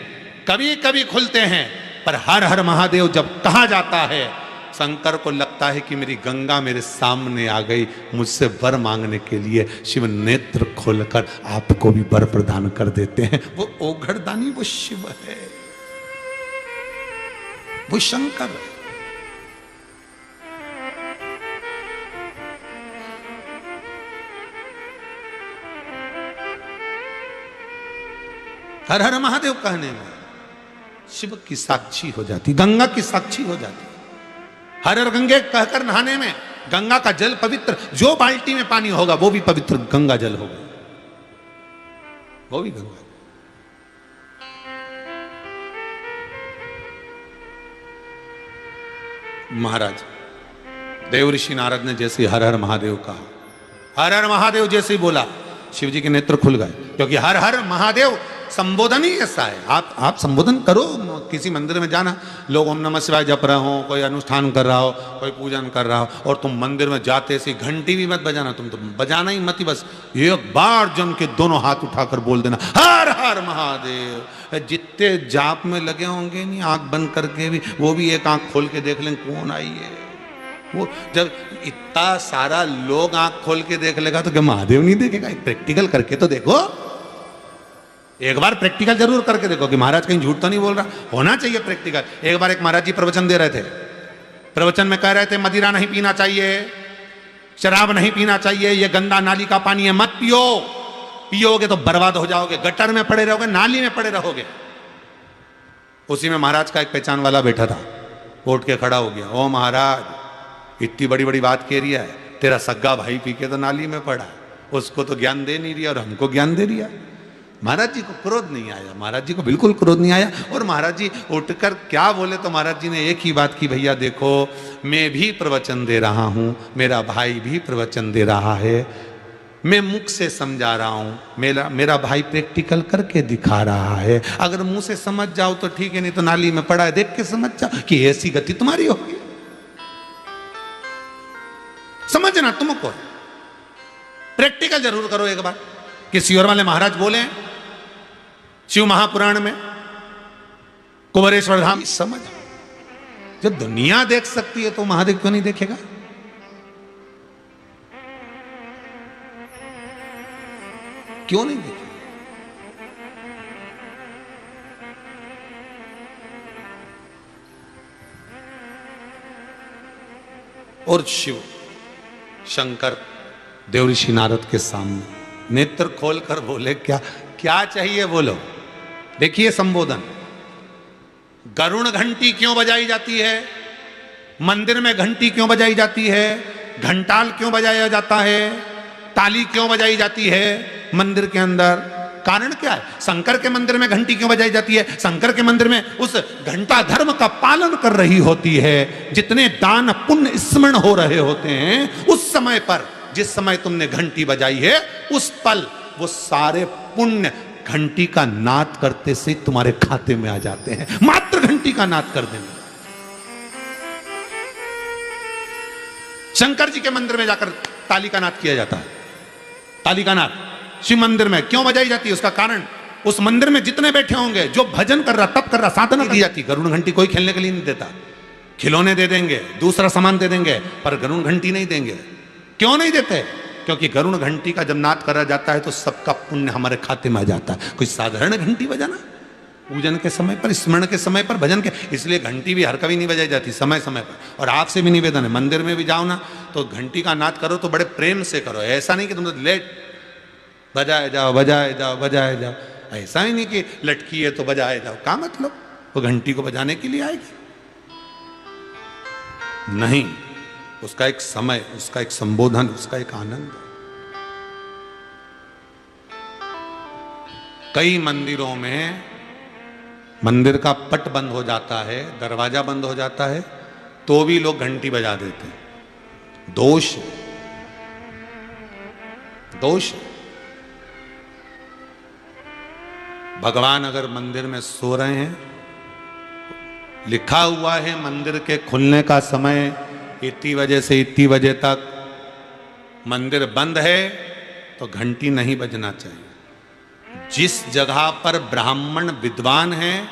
कभी कभी खुलते हैं, पर हर हर महादेव जब कहा जाता है, शंकर को लगता है कि मेरी गंगा मेरे सामने आ गई, मुझसे वर मांगने के लिए। शिव नेत्र खोलकर आपको भी वर प्रदान कर देते हैं। वो ओघड़दानी वो शिव है, वो शंकर है। हर हर महादेव कहने में शिव की साक्षी हो जाती, गंगा की साक्षी हो जाती। हर हर गंगे कहकर नहाने में गंगा का जल पवित्र, जो बाल्टी में पानी होगा वो भी पवित्र गंगा जल होगा, वो भी गंगा। महाराज देव ऋषि नारद ने जैसे हर हर महादेव कहा, हर हर महादेव जैसे ही बोला, शिव जी के नेत्र खुल गए। क्योंकि हर हर महादेव संबोधन ही ऐसा है। आप संबोधन करो, किसी मंदिर में जाना, लोग ओम नमः शिवाय जप रहे हो, कोई अनुष्ठान कर रहा हो, कोई पूजन कर रहा हो, और तुम मंदिर में जाते सी घंटी भी मत बजाना, तुम तो बजाना ही मत ही, बस एक बार जम के दोनों हाथ उठाकर बोल देना हर हर महादेव। जितने जाप में लगे होंगे नहीं, आंख बंद करके भी, वो भी एक आंख खोल के देख लें कौन आई है। वो जब इतना सारा लोग आंख खोल के देख लेगा तो क्या महादेव नहीं देखेगा? प्रैक्टिकल करके तो देखो, एक बार प्रैक्टिकल जरूर करके देखो कि महाराज कहीं झूठ तो नहीं बोल रहा। होना चाहिए प्रैक्टिकल। एक बार एक महाराज जी प्रवचन दे रहे थे, प्रवचन में कह रहे थे मदिरा नहीं पीना चाहिए, शराब नहीं पीना चाहिए, ये गंदा नाली का पानी है, मत पियो, पियोगे तो बर्बाद हो जाओगे, गटर में पड़े रहोगे, नाली में पड़े रहोगे। उसी में महाराज का एक पहचान वाला बैठा था, उठ के खड़ा हो गया, ओ महाराज इतनी बड़ी बड़ी बात कह रही है, तेरा सग्गा भाई पी के तो नाली में पड़ा, उसको तो ज्ञान दे नहीं रिया और हमको ज्ञान दे रिया। महाराज जी को क्रोध नहीं आया, महाराज जी को बिल्कुल क्रोध नहीं आया। और महाराज जी उठकर क्या बोले, तो महाराज जी ने एक ही बात की, भैया देखो मैं भी प्रवचन दे रहा हूँ, मेरा भाई भी प्रवचन दे रहा है, मैं मुख से समझा रहा हूँ, मेरा भाई प्रैक्टिकल करके दिखा रहा है। अगर मुंह से समझ जाओ तो ठीक है, नहीं तो नाली में पड़ा है देख के समझ जाओ कि ऐसी गति तुम्हारी होगी। समझना तुमको, प्रैक्टिकल जरूर करो एक बार। किसी और वाले महाराज बोले शिव महापुराण में कुबेरेश्वर धाम, समझ, जब दुनिया देख सकती है तो महादेव क्यों नहीं देखेगा? क्यों नहीं देखेगा? और शिव शंकर देव ऋषि नारद के सामने नेत्र खोलकर बोले, क्या चाहिए बोलो। देखिए संबोधन, गरुण घंटी क्यों बजाई जाती है, मंदिर में घंटी क्यों बजाई जाती है, घंटाल क्यों बजाया जाता है, ताली क्यों बजाई जाती है मंदिर के अंदर, कारण क्या है? शंकर के मंदिर में घंटी क्यों बजाई जाती है? शंकर के मंदिर में उस घंटा धर्म का पालन कर रही होती है। जितने दान पुण्य स्मरण हो रहे होते हैं, उस समय पर जिस समय तुमने घंटी बजाई है, उस पल वो सारे पुण्य घंटी का नाद करते से तुम्हारे खाते में आ जाते हैं, मात्र घंटी का नाद कर देना। शंकर जी के मंदिर में जाकर ताली का नाद किया जाता है। ताली का नाद शिव मंदिर में क्यों बजाई जाती है? उसका कारण, उस मंदिर में जितने बैठे होंगे, जो भजन कर रहा, तप कर रहा, साधना की जाती। गरुण घंटी कोई खेलने के लिए नहीं देता, खिलौने दे देंगे, दूसरा सामान दे देंगे, पर गरुण घंटी नहीं देंगे। क्यों नहीं देते? क्योंकि गरुण घंटी का जब नाद करा जाता है तो सबका पुण्य हमारे खाते में आ जाता है। कोई साधारण घंटी बजाना पूजन के समय पर, स्मरण के समय पर, भजन के, इसलिए घंटी भी हर कभी नहीं बजाई जाती, समय समय पर। और आपसे भी निवेदन है, मंदिर में भी जाओ ना तो घंटी का नाद करो तो बड़े प्रेम से करो। ऐसा नहीं कि तुम लेट बजाए जाओ बजाए जाओ बजाए जाओ, ऐसा ही नहीं कि लटकी है तो बजाए जाओ। क्या मतलब? वो घंटी को बजाने के लिए आएगी। नहीं, उसका एक समय, उसका एक संबोधन, उसका एक आनंद। कई मंदिरों में मंदिर का पट बंद हो जाता है, दरवाजा बंद हो जाता है, तो भी लोग घंटी बजा देते हैं। दोष, दोष। भगवान अगर मंदिर में सो रहे हैं, लिखा हुआ है मंदिर के खुलने का समय इतनी बजे से इतनी बजे तक, मंदिर बंद है तो घंटी नहीं बजना चाहिए। जिस जगह पर ब्राह्मण विद्वान हैं,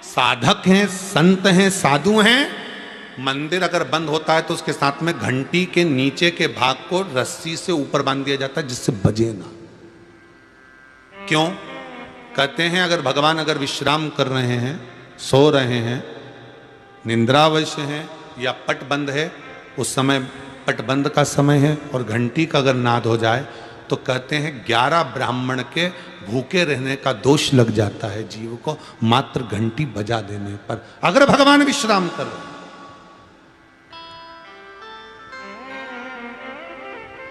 साधक हैं, संत हैं, साधु हैं, मंदिर अगर बंद होता है तो उसके साथ में घंटी के नीचे के भाग को रस्सी से ऊपर बांध दिया जाता है जिससे बजे ना। क्यों? कहते हैं अगर भगवान अगर विश्राम कर रहे हैं, सो रहे हैं, निंद्रावश हैं या पट बंद है, उस समय पट बंद का समय है और घंटी का अगर नाद हो जाए तो कहते हैं 11 ब्राह्मण के भूखे रहने का दोष लग जाता है जीव को, मात्र घंटी बजा देने पर, अगर भगवान विश्राम कर रहे।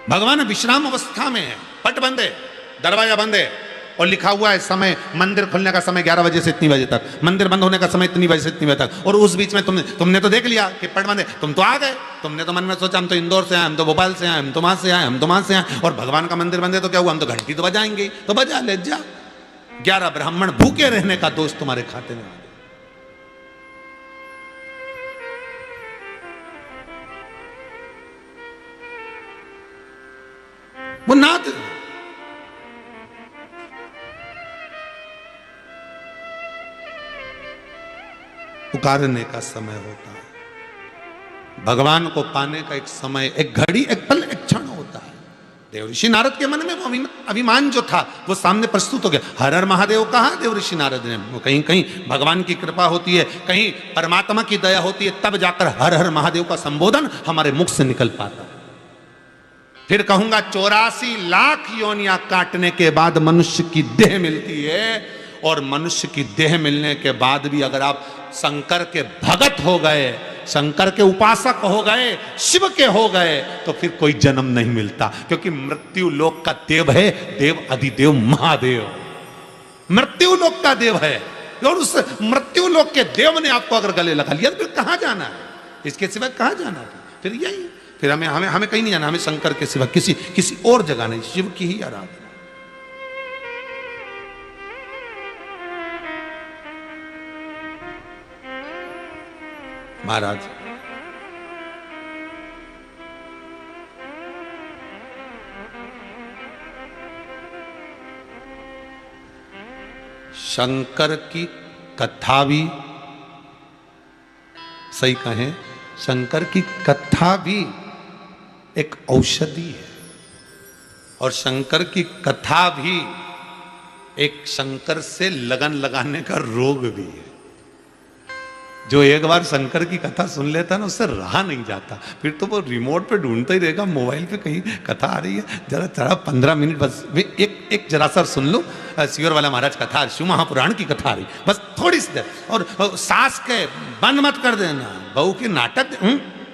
भगवान विश्राम अवस्था में है, पट बंद है, दरवाजा बंद है और लिखा हुआ है समय, मंदिर खुलने का समय 11 बजे से इतनी बजे तक, मंदिर बंद होने का समय इतनी बजे से इतनी बजे तक, और उस बीच में तुमने तो देख लिया कि पट बंद है, तुम तो आ गए, तुमने तो मन में सोचा हम तो इंदौर से आए, हम तो भोपाल से आए, हम तो वहां से आए, हम तो वहां से आए, और भगवान का मंदिर बंद है तो क्या हुआ, हम तो घंटी तो बजाएंगे, तो बजा ले जा। 11 ब्राह्मण भूखे रहने का दोष तुम्हारे खाते में आ गया। वो नाद पुकारने का समय होता है, भगवान को पाने का एक समय, एक घड़ी, एक पल, एक क्षण होता है। देवऋषि नारद के मन में वो अभिमान जो था वो सामने प्रस्तुत हो गया। हर हर महादेव कहा देवऋषि नारद ने, कहीं कहीं भगवान की कृपा होती है, कहीं परमात्मा की दया होती है, तब जाकर हर हर महादेव का संबोधन हमारे मुख से निकल पाता है। फिर कहूंगा 84 लाख योनियां काटने के बाद मनुष्य की देह मिलती है, और मनुष्य की देह मिलने के बाद भी अगर आप शंकर के भगत हो गए, शंकर के उपासक हो गए, शिव के हो गए, तो फिर कोई जन्म नहीं मिलता, क्योंकि मृत्यु लोक का देव है देव अधिदेव महादेव, मृत्यु लोक का देव है। और उस मृत्यु लोक के देव ने आपको अगर गले लगा लिया तो फिर कहां जाना है, इसके सिवा कहां जाना है? फिर यही, फिर हमें कहीं नहीं जाना, हमें शंकर के सिवा किसी और जगह नहीं, शिव की ही आराधना। महाराज शंकर की कथा भी, सही कहें, शंकर की कथा भी एक औषधि है, और शंकर की कथा भी एक शंकर से लगन लगाने का रोग भी है। जो एक बार शंकर की कथा सुन लेता है ना, उससे रहा नहीं जाता, फिर तो वो रिमोट पे ढूंढता ही रहेगा, मोबाइल पे कहीं कथा आ रही है, जरा 15 मिनट बस एक जरा सा सुन लो, सियोर वाला महाराज कथा, शिव महापुराण की कथा आ रही, बस थोड़ी सी देर, और सास के बंद मत कर देना, बहू के नाटक,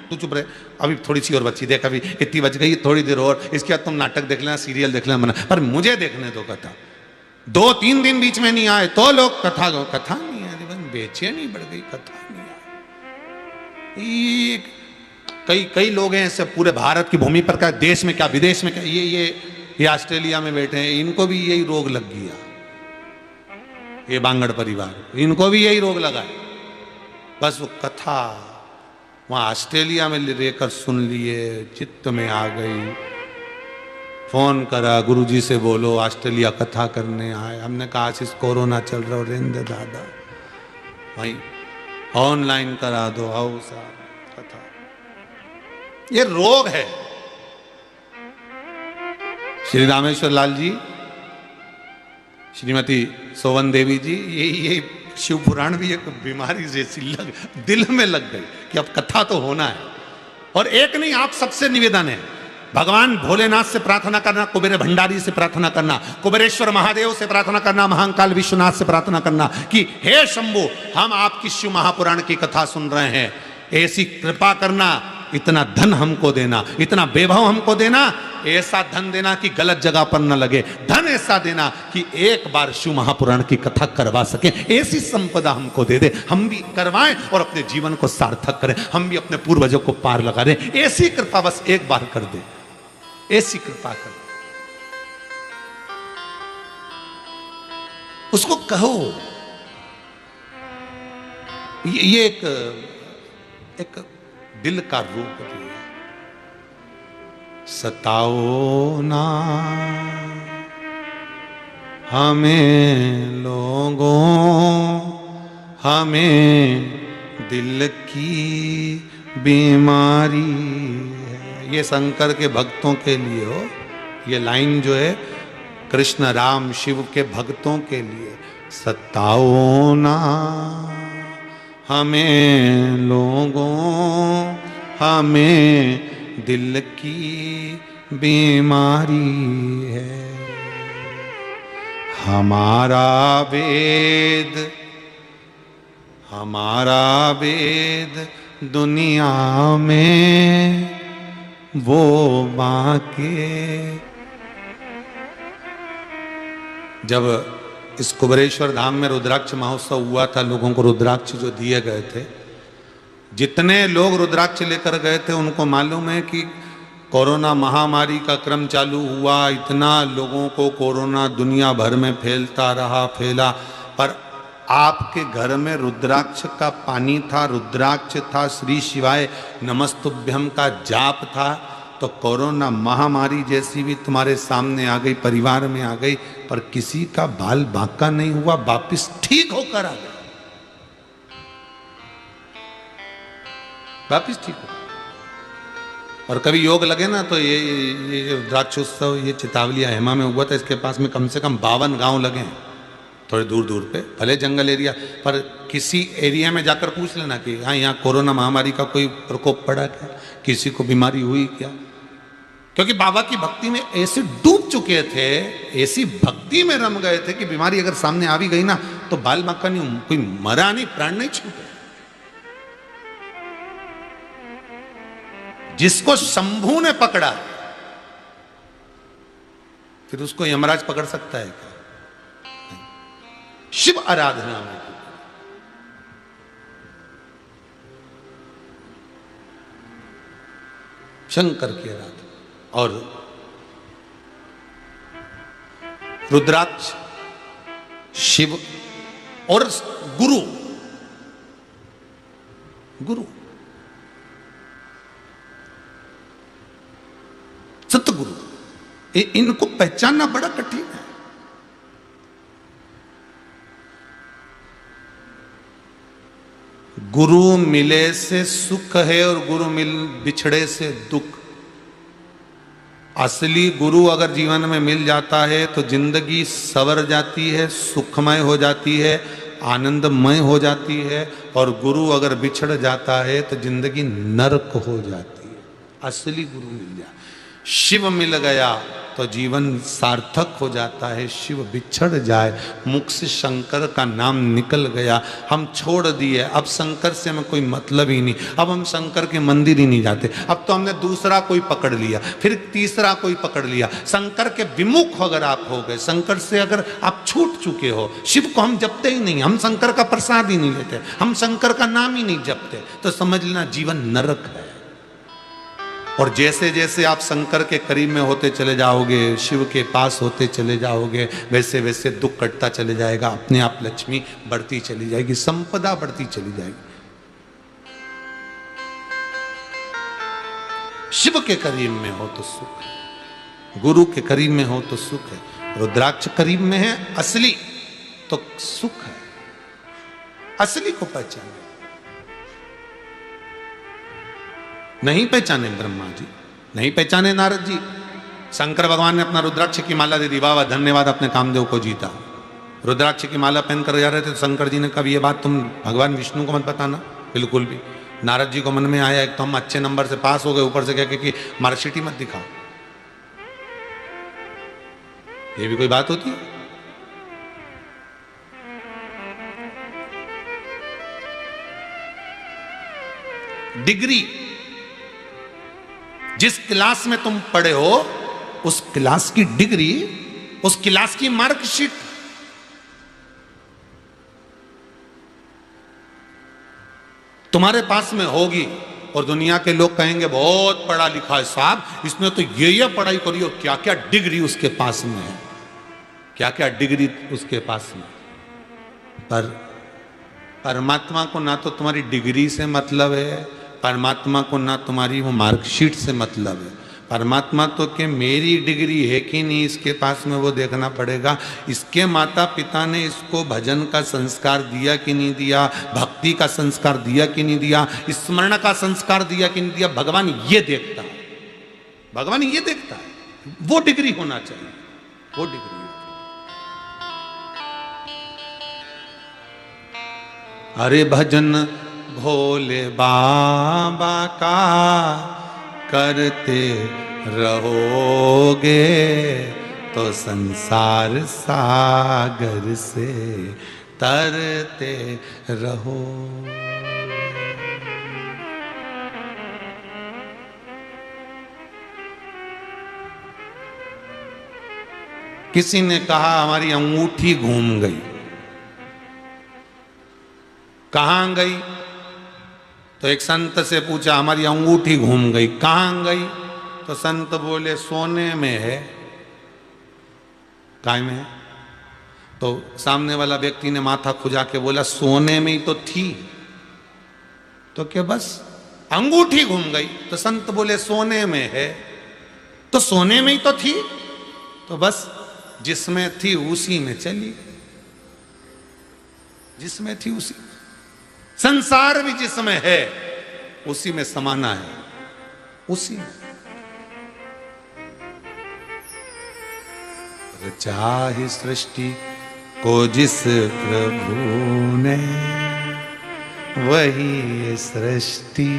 तू चुप रहे, अभी थोड़ी सी और बच्ची देख, अभी इतनी बच गई, थोड़ी देर और, इसके बाद तुम नाटक देख लेना, सीरियल देख लेना, मना, पर मुझे देखने दो कथा। 2-3 दिन बीच में नहीं आए तो लोग कथा नहीं आए, बेचैनी बढ़ गई, कथा नहीं आई। कई लोग हैं ऐसे पूरे भारत की भूमि पर, क्या देश में क्या विदेश में क्या, ये ऑस्ट्रेलिया में बैठे हैं, इनको भी यही रोग लग गया, ये बांगड़ परिवार, इनको भी यही रोग लगा है, बस वो कथा वहां ऑस्ट्रेलिया में लेकर सुन लिए, चित्त में आ गई, फोन करा, गुरुजी से बोलो ऑस्ट्रेलिया कथा करने आए, हमने कहा आशीष कोरोना चल रहा है, रेंदे दादा भाई ऑनलाइन करा दो, आओ साहब कथा, ये रोग है। श्री रामेश्वर लाल जी, श्रीमती सोवन देवी जी, ये शिव पुराण भी एक बीमारी जैसी दिल में लग गई कि अब कथा तो होना है। और एक नहीं, आप सबसे निवेदन है, भगवान भोलेनाथ से प्रार्थना करना, कुबेर भंडारी से प्रार्थना करना, कुबेरेश्वर महादेव से प्रार्थना करना, महाकाल विश्वनाथ से प्रार्थना करना कि हे शंभु, हम आपकी शिव महापुराण की कथा सुन रहे हैं, ऐसी कृपा करना, इतना धन हमको देना, इतना वैभव हमको देना, ऐसा धन देना कि गलत जगह पर न लगे, धन ऐसा देना कि एक बार शिव महापुराण की कथा करवा सके, ऐसी संपदा हमको दे दे, हम भी करवाएं और अपने जीवन को सार्थक करें, हम भी अपने पूर्वजों को पार लगा दें। ऐसी कृपा बस एक बार कर दे, ऐसी कृपा कर। उसको कहो। ये एक दिल का रूप दिया, सताओ ना हमें लोगों, हमें दिल की बीमारी है। ये शंकर के भक्तों के लिए हो, ये लाइन जो है कृष्ण राम शिव के भक्तों के लिए, सताओ ना हमें लोगों, हमें दिल की बीमारी है। हमारा वेद, हमारा वेद दुनिया में वो बाके। जब इस कुबरेश्वर धाम में रुद्राक्ष महोत्सव हुआ था, लोगों को रुद्राक्ष जो दिए गए थे, जितने लोग रुद्राक्ष लेकर गए थे उनको मालूम है कि कोरोना महामारी का क्रम चालू हुआ, इतना लोगों को कोरोना दुनिया भर में फैलता रहा, फैला, पर आपके घर में रुद्राक्ष का पानी था, रुद्राक्ष था, श्री शिवाय नमस्तुभ्यम का जाप था, तो कोरोना महामारी जैसी भी तुम्हारे सामने आ गई, परिवार में आ गई, पर किसी का बाल बांका नहीं हुआ, वापिस ठीक होकर आ गया, वापिस ठीक हो। और कभी योग लगे ना तो ये रुद्राक्षोत्सव, ये चितावली हेमा में हुआ था, इसके पास में कम से कम 52 गांव लगे हैं, थोड़े दूर दूर पे, भले जंगल एरिया, पर किसी एरिया में जाकर पूछ लेना कि हाँ यहाँ कोरोना महामारी का कोई प्रकोप पड़ा क्या, किसी को बीमारी हुई क्या, क्योंकि बाबा की भक्ति में ऐसे डूब चुके थे, ऐसी भक्ति में रम गए थे कि बीमारी अगर सामने आ भी गई ना तो बाल बांका नहीं, कोई मरा नहीं, प्राण नहीं छूटे। जिसको शंभू ने पकड़ा फिर उसको यमराज पकड़ सकता है क्या? शिव आराधना में शंकर की आराधना और रुद्राक्ष शिव और गुरु, गुरु सतगुरु, इनको पहचानना बड़ा कठिन है। गुरु मिले से सुख है और गुरु बिछड़े से दुख। असली गुरु अगर जीवन में मिल जाता है तो जिंदगी संवर जाती है, सुखमय हो जाती है, आनंदमय हो जाती है, और गुरु अगर बिछड़ जाता है तो जिंदगी नरक हो जाती है। असली गुरु मिल जाए, शिव मिल गया तो जीवन सार्थक हो जाता है, शिव बिछड़ जाए, मुख से शंकर का नाम निकल गया, हम छोड़ दिए, अब शंकर से हमें कोई मतलब ही नहीं, अब हम शंकर के मंदिर ही नहीं जाते, अब तो हमने दूसरा कोई पकड़ लिया, फिर तीसरा कोई पकड़ लिया। शंकर के विमुख अगर आप हो गए, शंकर से अगर आप छूट चुके हो, शिव को हम जपते ही नहीं, हम शंकर का प्रसाद ही नहीं लेते, हम शंकर का नाम ही नहीं जपते, तो समझ लेना जीवन नरक है। और जैसे जैसे आप शंकर के करीब में होते चले जाओगे, शिव के पास होते चले जाओगे, वैसे वैसे दुख कटता चले जाएगा, अपने आप लक्ष्मी बढ़ती चली जाएगी, संपदा बढ़ती चली जाएगी। शिव के करीब में हो तो सुख है, गुरु के करीब में हो तो सुख है, रुद्राक्ष करीब में है असली तो सुख है। असली को पहचाने, नहीं पहचाने ब्रह्मा जी, नहीं पहचाने नारद जी, शंकर भगवान ने अपना रुद्राक्ष की माला दे दी, बाबा धन्यवाद, अपने कामदेव को जीता। रुद्राक्ष की माला पहन कर जा रहे थे तो शंकर जी ने कहा ये बात तुम भगवान विष्णु को मत बताना, बिल्कुल भी। नारद जी को मन में आया, एक तो हम अच्छे नंबर से पास हो गए, ऊपर से कह कि मार्कशीट ही मत दिखाओ, ये भी कोई बात होती है? डिग्री, जिस क्लास में तुम पढ़े हो उस क्लास की डिग्री, उस क्लास की मार्कशीट, तुम्हारे पास में होगी और दुनिया के लोग कहेंगे बहुत पढ़ा लिखा है साहब, इसने तो ये पढ़ाई करी और क्या क्या डिग्री उसके पास में है, क्या क्या डिग्री उसके पास में। पर परमात्मा को ना तो तुम्हारी डिग्री से मतलब है, परमात्मा को ना तुम्हारी वो मार्कशीट से मतलब है। परमात्मा तो कि मेरी डिग्री है कि नहीं इसके पास में वो देखना पड़ेगा, इसके माता पिता ने इसको भजन का संस्कार दिया कि नहीं दिया, भक्ति का संस्कार दिया कि नहीं दिया, स्मरण का संस्कार दिया कि नहीं दिया, भगवान ये देखता है, भगवान ये देखता है। वो डिग्री होना चाहिए, वो डिग्री। अरे भजन भोले बाबा का करते रहोगे तो संसार सागर से तरते रहो। किसी ने कहा हमारी अंगूठी घूम गई। कहां गई? तो एक संत से पूछा हमारी अंगूठी घूम गई, कहां गई? तो संत बोले सोने में है। काय में है? तो सामने वाला व्यक्ति ने माथा खुजा के बोला सोने में ही तो थी। तो क्या बस अंगूठी घूम गई? तो संत बोले सोने में है। तो सोने में ही तो थी, तो बस जिसमें थी उसी में चली गई, जिसमें थी उसी। संसार भी जिसमें है उसी में समाना है, उसी में। रचा सृष्टि को जिस प्रभु ने वही सृष्टि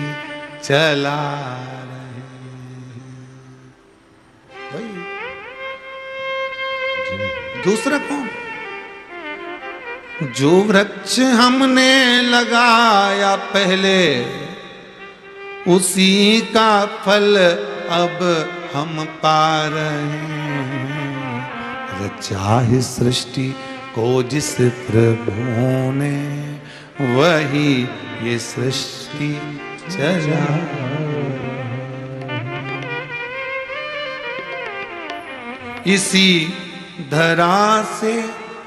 चला रहे। वही दूसरा कौन? जो वृक्ष हमने लगाया पहले उसी का फल अब हम पा रहे हैं। रचा है सृष्टि को जिस प्रभु ने वही ये सृष्टि चला। इसी धरा से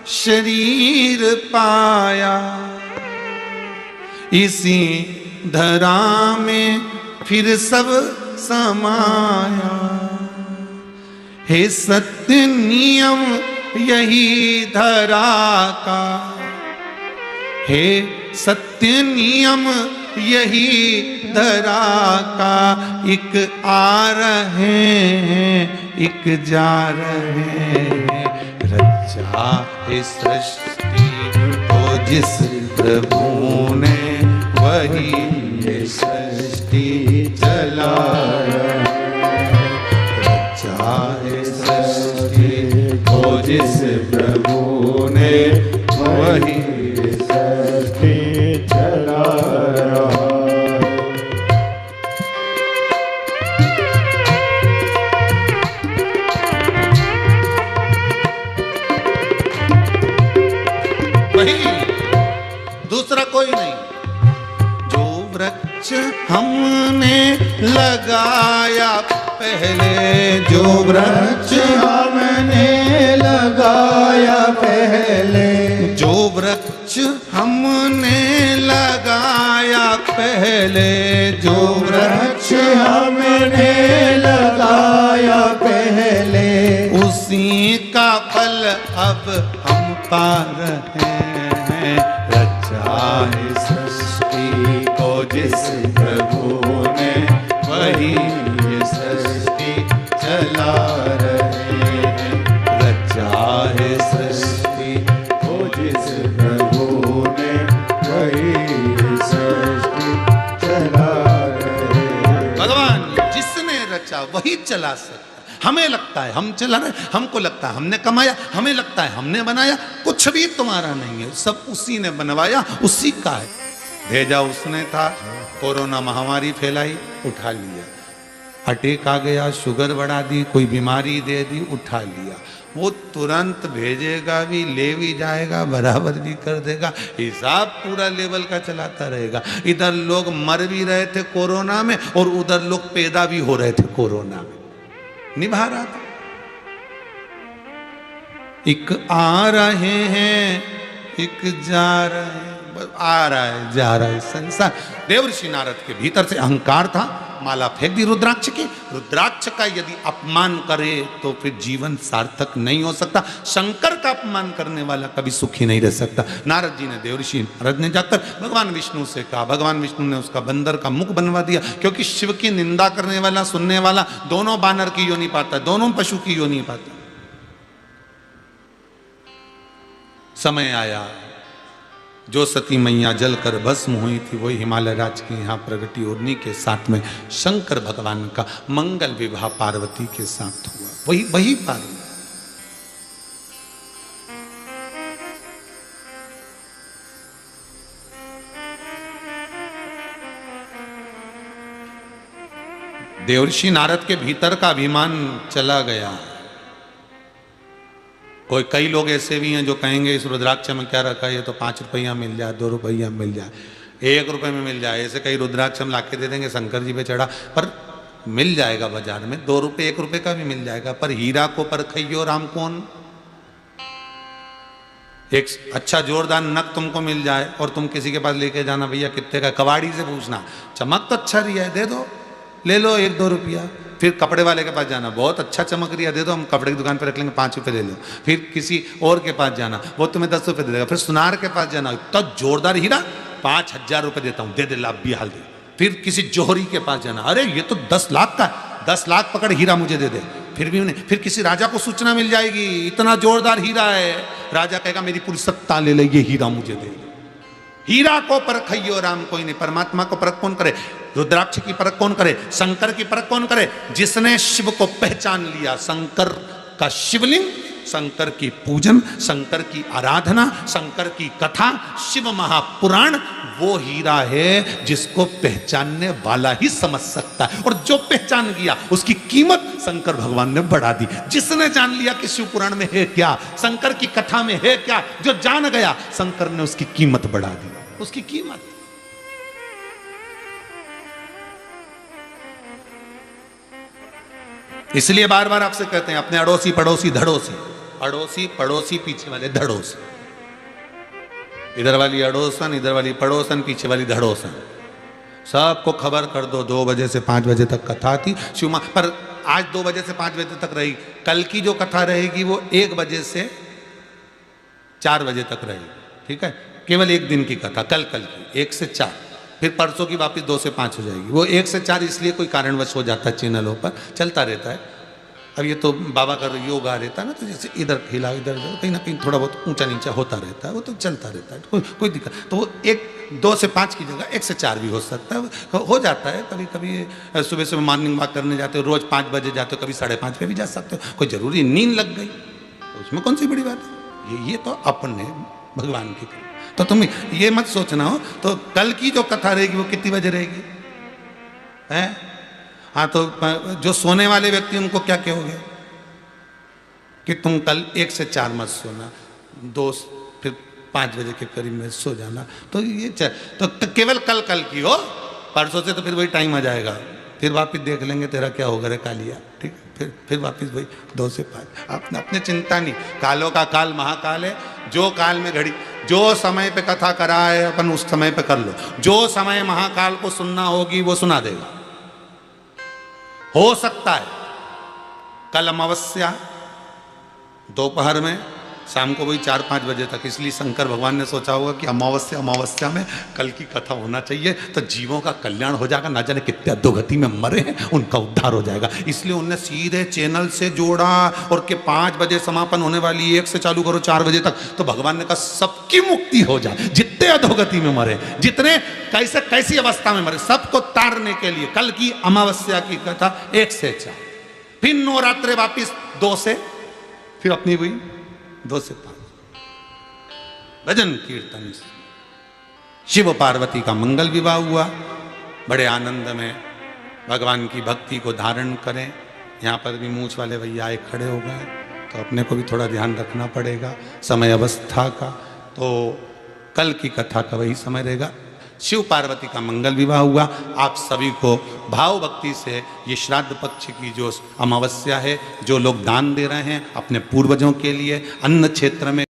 शरीर पाया, इसी धरा में फिर सब समाया। हे सत्य नियम यही धरा का, हे सत्य नियम यही धरा का। एक आ रहे हैं एक जा रहे हैं। रचा है सृष्टि को जिस प्रभु ने वही ये सृष्टि चला रहा है। रचा है सृष्टि को जिस प्रभु ने वही ये सृष्टि चला रहा है। दूसरा कोई नहीं। जो वृक्ष हमने लगाया पहले, जो वृक्ष हमने लगाया पहले, जो वृक्ष हमने लगाया पहले, जो वृक्ष हमने लगाया पहले, उसी का फल अब हम पा रहे हैं। रचा है सृष्टि को जिस प्रभु ने वही ये सृष्टि चला रहे हैं। रचा है सृष्टि को जिस प्रभु ने वही ये सृष्टि चला रहे हैं। भगवान जिसने रचा वही चला सकता। हमें लगता है हम चला रहे, हमको लगता है हमने कमाया, हमें लगता है हमने बनाया, कुछ भी तुम्हारा नहीं है, सब उसी ने बनवाया, उसी का है। भेजा उसने था, कोरोना महामारी फैलाई, उठा लिया। अटैक आ गया, शुगर बढ़ा दी, कोई बीमारी दे दी, उठा लिया। वो तुरंत भेजेगा भी, ले भी जाएगा, बराबर भी कर देगा, हिसाब पूरा लेवल का चलाता रहेगा। इधर लोग मर भी रहे थे कोरोना में और उधर लोग पैदा भी हो रहे थे कोरोना में, निभा रहा था। एक आ रहे हैं, एक जा रहे हैं, आ रहा है जा रहा है संसार। देवर्षि नारद के भीतर से अहंकार था, माला फेंक दी रुद्राक्ष की। रुद्राक्ष का यदि अपमान करे तो फिर जीवन सार्थक नहीं हो सकता। शंकर का अपमान करने वाला कभी सुखी नहीं रह सकता। नारद जी ने, देवर्षि नारद ने जाकर भगवान विष्णु से कहा, भगवान विष्णु ने उसका बंदर का मुख बनवा दिया, क्योंकि शिव की निंदा करने वाला, सुनने वाला दोनों बानर की योनि पाता, दोनों पशु की योनि पाता। समय आया, जो सती मैया जलकर भस्म हुई थी वही हिमालय राज की यहाँ प्रगति, उन्हीं के साथ में शंकर भगवान का मंगल विवाह पार्वती के साथ हुआ। वही पार्वती। देवर्षि नारद के भीतर का अभिमान चला गया। कई लोग ऐसे भी हैं जो कहेंगे इस रुद्राक्ष में क्या रखा है, ये तो 5 रुपया मिल जाए, 2 रुपया मिल जाए, 1 रुपये में मिल जाए। ऐसे कई रुद्राक्ष हम लाके दे देंगे, शंकर जी पे चढ़ा, पर मिल जाएगा बाजार में, 2 रुपये 1 रुपये का भी मिल जाएगा। पर हीरा को परखइयो राम कौन। एक अच्छा जोरदार नग तुमको मिल जाए और तुम किसी के पास लेके जाना, भैया कितने का, कबाड़ी से पूछना, चमक तो अच्छा रही है, दे दो, ले लो 1-2 रुपया। फिर कपड़े वाले के पास जाना, बहुत अच्छा चमक रही है, दे दो, हम कपड़े की दुकान पर रख लेंगे, 5 रुपये ले लो। फिर किसी और के पास जाना, वो तुम्हें 10 रुपये दे देगा। फिर सुनार के पास जाना, इतना जोरदार हीरा, 5000 रुपये देता हूँ, दे दे, लाभ भी हाल दे। फिर किसी जौहरी के पास जाना, अरे ये तो 10 लाख का, 10 लाख पकड़, हीरा मुझे दे दे। फिर भी उन्हें, फिर किसी राजा को सूचना मिल जाएगी, इतना जोरदार हीरा है, राजा कहेगा मेरी पूरी सत्ता ले ले, ये हीरा मुझे दे। हीरा को परखइयो राम कोई नहीं। परमात्मा को परख कौन करे, रुद्राक्ष की परख कौन करे, शंकर की परख कौन करे, जिसने शिव को पहचान लिया। शंकर का शिवलिंग, शंकर की पूजन, शंकर की आराधना, शंकर की कथा, शिव महापुराण, वो हीरा है जिसको पहचानने वाला ही समझ सकता है। और जो पहचान गया उसकी कीमत शंकर भगवान ने बढ़ा दी। जिसने जान लिया कि शिव पुराण में है क्या, शंकर की कथा में है क्या, जो जान गया, शंकर ने उसकी कीमत बढ़ा दी, उसकी कीमत। इसलिए बार बार आपसे कहते हैं, अपने अड़ोसी पड़ोसी धड़ोसी, अड़ोसी पड़ोसी पीछे वाले धड़ोसी, इधर वाली अड़ोसन, इधर वाली पड़ोसन, पीछे वाली धड़ोसन, सबको खबर कर दो। 2 बजे से 5 बजे तक कथा थी शिव मां, पर आज 2 बजे से 5 बजे तक रहेगी। कल की जो कथा रहेगी वो 1 बजे से 4 बजे तक रहेगी, ठीक है, केवल 1 दिन की कथा, कल की 1 से 4। फिर परसों की वापस 2 से 5 हो जाएगी। वो 1 से 4 इसलिए कोई कारणवश हो जाता है, चैनलों पर चलता रहता है। अब ये तो बाबा का योग आ रहता है ना, तो जैसे इधर हिला, इधर कहीं ना कहीं थोड़ा बहुत ऊंचा नीचा होता रहता है, वो तो चलता रहता है, कोई दिक्कत। तो वो 2 से 5 की जगह 1 से 4 भी हो सकता है, हो जाता है। कभी कभी सुबह सुबह मॉर्निंग वॉक करने जाते हो, रोज 5 बजे जाते हो, कभी 5:30 पे भी जा सकते हो, कोई जरूरी नींद लग गई तो उसमें कौन सी बड़ी बात है। ये तो अपने भगवान की, तो तुम ये मत सोचना हो। तो कल की जो कथा रहेगी वो कितनी बजे रहेगी, है? हाँ, तो जो सोने वाले व्यक्ति उनको क्या कहोगे कि तुम कल 1 से 4 मत सोना, 2 फिर 5 बजे के करीब में सो जाना। तो ये तो केवल कल की हो, परसों से तो फिर वही टाइम आ जाएगा, फिर वापस देख लेंगे तेरा क्या होगा रे कालिया, ठीक है, फिर वापस वही 2 से 5। अपने चिंता नहीं, कालों का काल महाकाल है। जो काल में घड़ी, जो समय पे कथा करा है अपन उस समय पे कर लो। जो समय महाकाल को सुनना होगी वो सुना देगा। हो सकता है कल अमावस्या दोपहर में, शाम को वही 4-5 बजे तक, इसलिए शंकर भगवान ने सोचा होगा कि अमावस्या में कल की कथा होना चाहिए, तो जीवों का कल्याण हो जाएगा। ना जाने कितने अधोगति में मरे हैं, उनका उद्धार हो जाएगा। इसलिए उनने सीधे चैनल से जोड़ा और के 5 बजे समापन होने वाली, 1 से चालू करो 4 बजे तक। तो भगवान ने कहा सबकी मुक्ति हो जाए, जितने अधोगति में मरे, जितने कैसी अवस्था में मरे, सबको तारने के लिए कल की अमावस्या की कथा 1 से 4, फिर नवरात्रे वापिस 2 से, फिर अपनी हुई 2 से 5 भजन कीर्तन। शिव पार्वती का मंगल विवाह हुआ, बड़े आनंद में भगवान की भक्ति को धारण करें। यहाँ पर भी मूछ वाले भैया आए खड़े हो गए, तो अपने को भी थोड़ा ध्यान रखना पड़ेगा समय अवस्था का। तो कल की कथा का वही समय रहेगा। शिव पार्वती का मंगल विवाह हुआ। आप सभी को भाव भक्ति से ये श्राद्ध पक्ष की जो अमावस्या है, जो लोग दान दे रहे हैं अपने पूर्वजों के लिए, अन्न क्षेत्र में